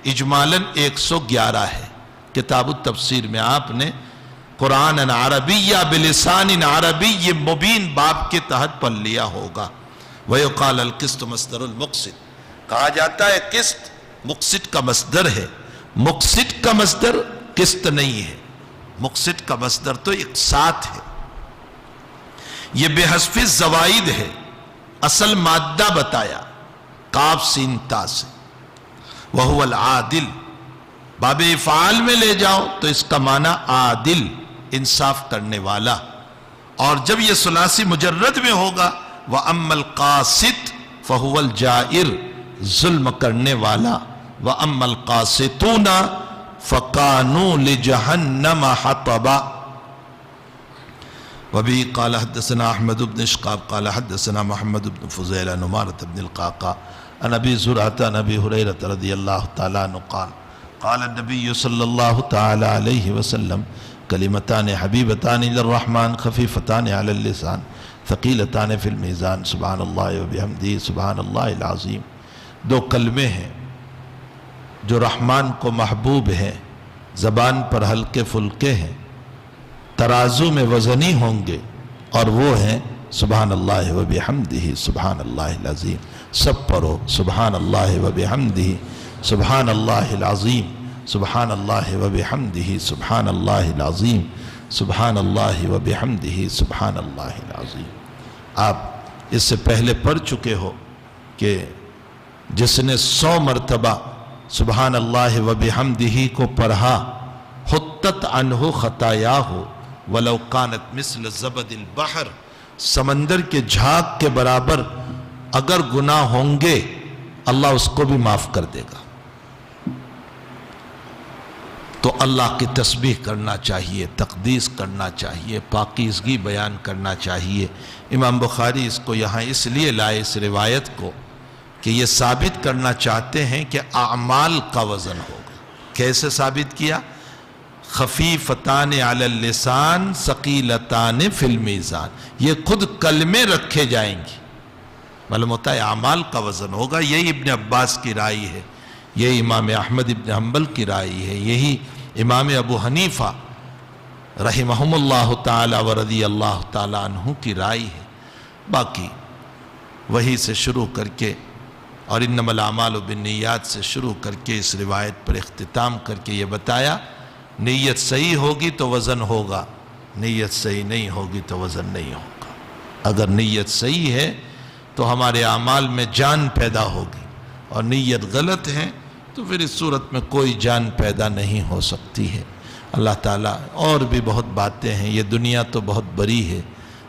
اجمالاً 111 ہے۔ کتاب التفسیر میں آپ نے قرآن عربی بلسان عربی مبین باب کے تحت پڑھ لیا ہوگا۔ وَيُقَالَ الْقِسْطُ مصدر المقسط، کہا جاتا ہے قسط مقسط کا مصدر ہے۔ مقسط کا مصدر قسط نہیں ہے، مقسط کا مصدر تو اقساط ہے۔ یہ بے حذف الزوائد ہے، اصل مادہ بتایا قاف سین تا سے۔ وَهُوَ الْعَادِلِ، باب افعال میں لے جاؤ تو اس کا معنی عادل، انصاف کرنے والا۔ اور جب یہ ثلاثی مجرد میں ہوگا وَأَمَّا الْقَاسِطُ فَهُوَ الْجَائِرُ، ظلم کرنے والا۔ وَأَمَّا الْقَاسِطُونَ فَكَانُوا لِجَهَنَّمَ حَطَبًا۔ وَبِهِ قَالَ حَدَّثَنَا أَحْمَدُ بْنُ إِسْحَاقَ قَالَ حَدَّثَنَا مُحَمَّدُ بْنُ فُضَيْلَ عن عمارة بن القعقاع عن أبي زرعة عن أبي هريرة رضي الله تعالى عنه قال قال النبي صلى الله تعالى عليه وسلم كلمتان حبيبتان إلى الرحمن خفيفتان على اللسان ثقيلتان في الميزان سبحان الله وبحمده سبحان الله العظيم۔ دو کلمے ہیں جو رحمان کو محبوب ہیں، زبان پر ہلکے پھلکے ہیں، ترازو میں وزنی ہوں گے، اور وہ ہیں سبحان اللہ و بحمدہ سبحان اللہ العظیم۔ سب پڑھو سبحان اللہ و بحمدہ سبحان اللہ العظیم، سبحان اللہ و بحمدہ سبحان اللہ العظیم، سبحان اللہ و بحمدہ سبحان اللہ العظیم۔ آپ اس سے پہلے پڑھ چکے ہو کہ جس نے 100 مرتبہ سبحان اللہ و بحمدہ کو پڑھا حطت عنہ خطایاہ ولو کانت مثل زبد البحر، سمندر کے جھاگ کے برابر اگر گناہ ہوں گے اللہ اس کو بھی معاف کر دے گا۔ تو اللہ کی تسبیح کرنا چاہیے، تقدیس کرنا چاہیے، پاکیزگی بیان کرنا چاہیے۔ امام بخاری اس کو یہاں اس لیے لائے اس روایت کو کہ یہ ثابت کرنا چاہتے ہیں کہ اعمال کا وزن ہوگا۔ کیسے ثابت کیا؟ خفیفتان علی اللسان ثقیلتان فی المیزان، یہ خود کلمے رکھے جائیں گی، معلوم ہوتا ہے اعمال کا وزن ہوگا۔ یہی ابن عباس کی رائے ہے، یہی امام احمد ابن حنبل کی رائے ہے، یہی امام ابو حنیفہ رحمہم اللہ تعالی و رضی اللہ تعالی عنہ کی رائے ہے۔ باقی وہی سے شروع کر کے اور انما الاعمال بالنیات سے شروع کر کے اس روایت پر اختتام کر کے یہ بتایا نیت صحیح ہوگی تو وزن ہوگا، نیت صحیح نہیں ہوگی تو وزن نہیں ہوگا۔ اگر نیت صحیح ہے تو ہمارے اعمال میں جان پیدا ہوگی، اور نیت غلط ہے تو پھر اس صورت میں کوئی جان پیدا نہیں ہو سکتی ہے۔ اللہ تعالیٰ، اور بھی بہت باتیں ہیں، یہ دنیا تو بہت بڑی ہے،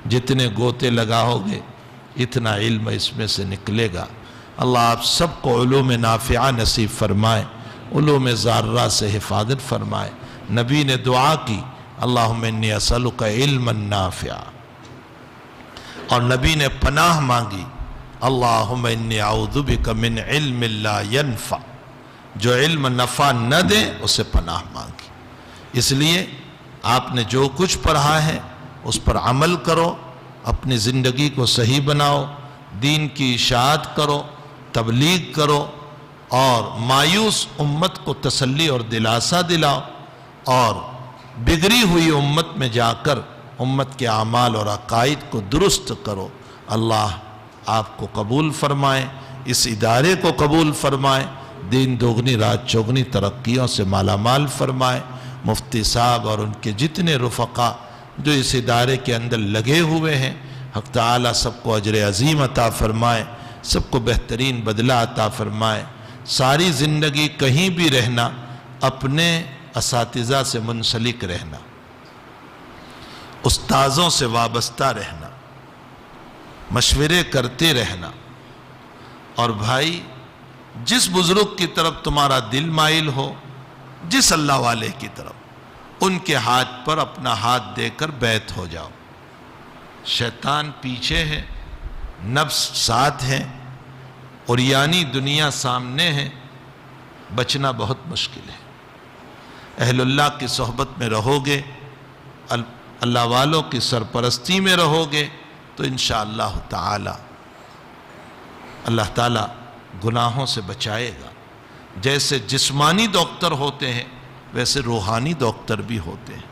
جتنے گوتے لگاؤ گے اتنا علم اس میں سے نکلے گا۔ اللہ آپ سب کو علوم نافعہ نصیب فرمائے، علوم ضارہ سے حفاظت فرمائے۔ نبی نے دعا کی، اللہم انی اسألک علما نافعا، اور نبی نے پناہ مانگی، اللہم انی اعوذ بک من علم لا ینفع، جو علم نفع نہ دے اسے پناہ مانگی۔ اس لیے آپ نے جو کچھ پڑھا ہے اس پر عمل کرو، اپنی زندگی کو صحیح بناؤ، دین کی اشاعت کرو، تبلیغ کرو، اور مایوس امت کو تسلی اور دلاسا دلاؤ، اور بگڑی ہوئی امت میں جا کر امت کے اعمال اور عقائد کو درست کرو۔ اللہ آپ کو قبول فرمائے، اس ادارے کو قبول فرمائے، دین دوگنی رات چوگنی ترقیوں سے مالا مال فرمائے۔ مفتی صاحب اور ان کے جتنے رفقا جو اس ادارے کے اندر لگے ہوئے ہیں، حق تعالیٰ سب کو اجر عظیم عطا فرمائے، سب کو بہترین بدلہ عطا فرمائے۔ ساری زندگی کہیں بھی رہنا، اپنے اساتذہ سے منسلک رہنا، استاذوں سے وابستہ رہنا، مشورے کرتے رہنا، اور بھائی جس بزرگ کی طرف تمہارا دل مائل ہو، جس اللہ والے کی طرف، ان کے ہاتھ پر اپنا ہاتھ دے کر بیعت ہو جاؤ۔ شیطان پیچھے ہے، نفس ساتھ ہے، اور یعنی دنیا سامنے ہے، بچنا بہت مشکل ہے۔ اہل اللہ کی صحبت میں رہو گے، اللہ والوں کی سرپرستی میں رہو گے، تو انشاءاللہ تعالی اللہ تعالی گناہوں سے بچائے گا۔ جیسے جسمانی ڈاکٹر ہوتے ہیں ویسے روحانی ڈاکٹر بھی ہوتے ہیں۔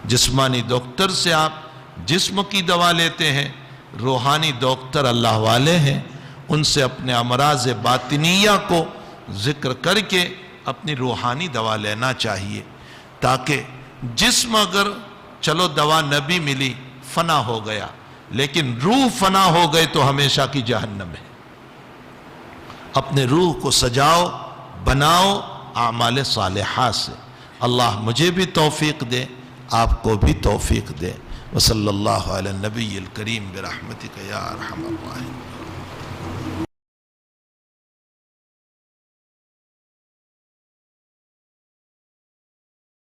جسمانی ڈاکٹر سے آپ جسم کی دوا لیتے ہیں، روحانی ڈاکٹر اللہ والے ہیں، ان سے اپنے امراض باطنیہ کو ذکر کر کے اپنی روحانی دوا لینا چاہیے، تاکہ جسم اگر چلو دوا نہ بھی ملی، فنا ہو گیا، لیکن روح فنا ہو گئے تو ہمیشہ کی جہنم ہے۔ اپنے روح کو سجاؤ، بناؤ اعمال صالحہ سے۔ اللہ مجھے بھی توفیق دے، آپ کو بھی توفیق دے۔ وصلی اللہ علی النبی الکریم برحمتک یا ارحم الراحمین۔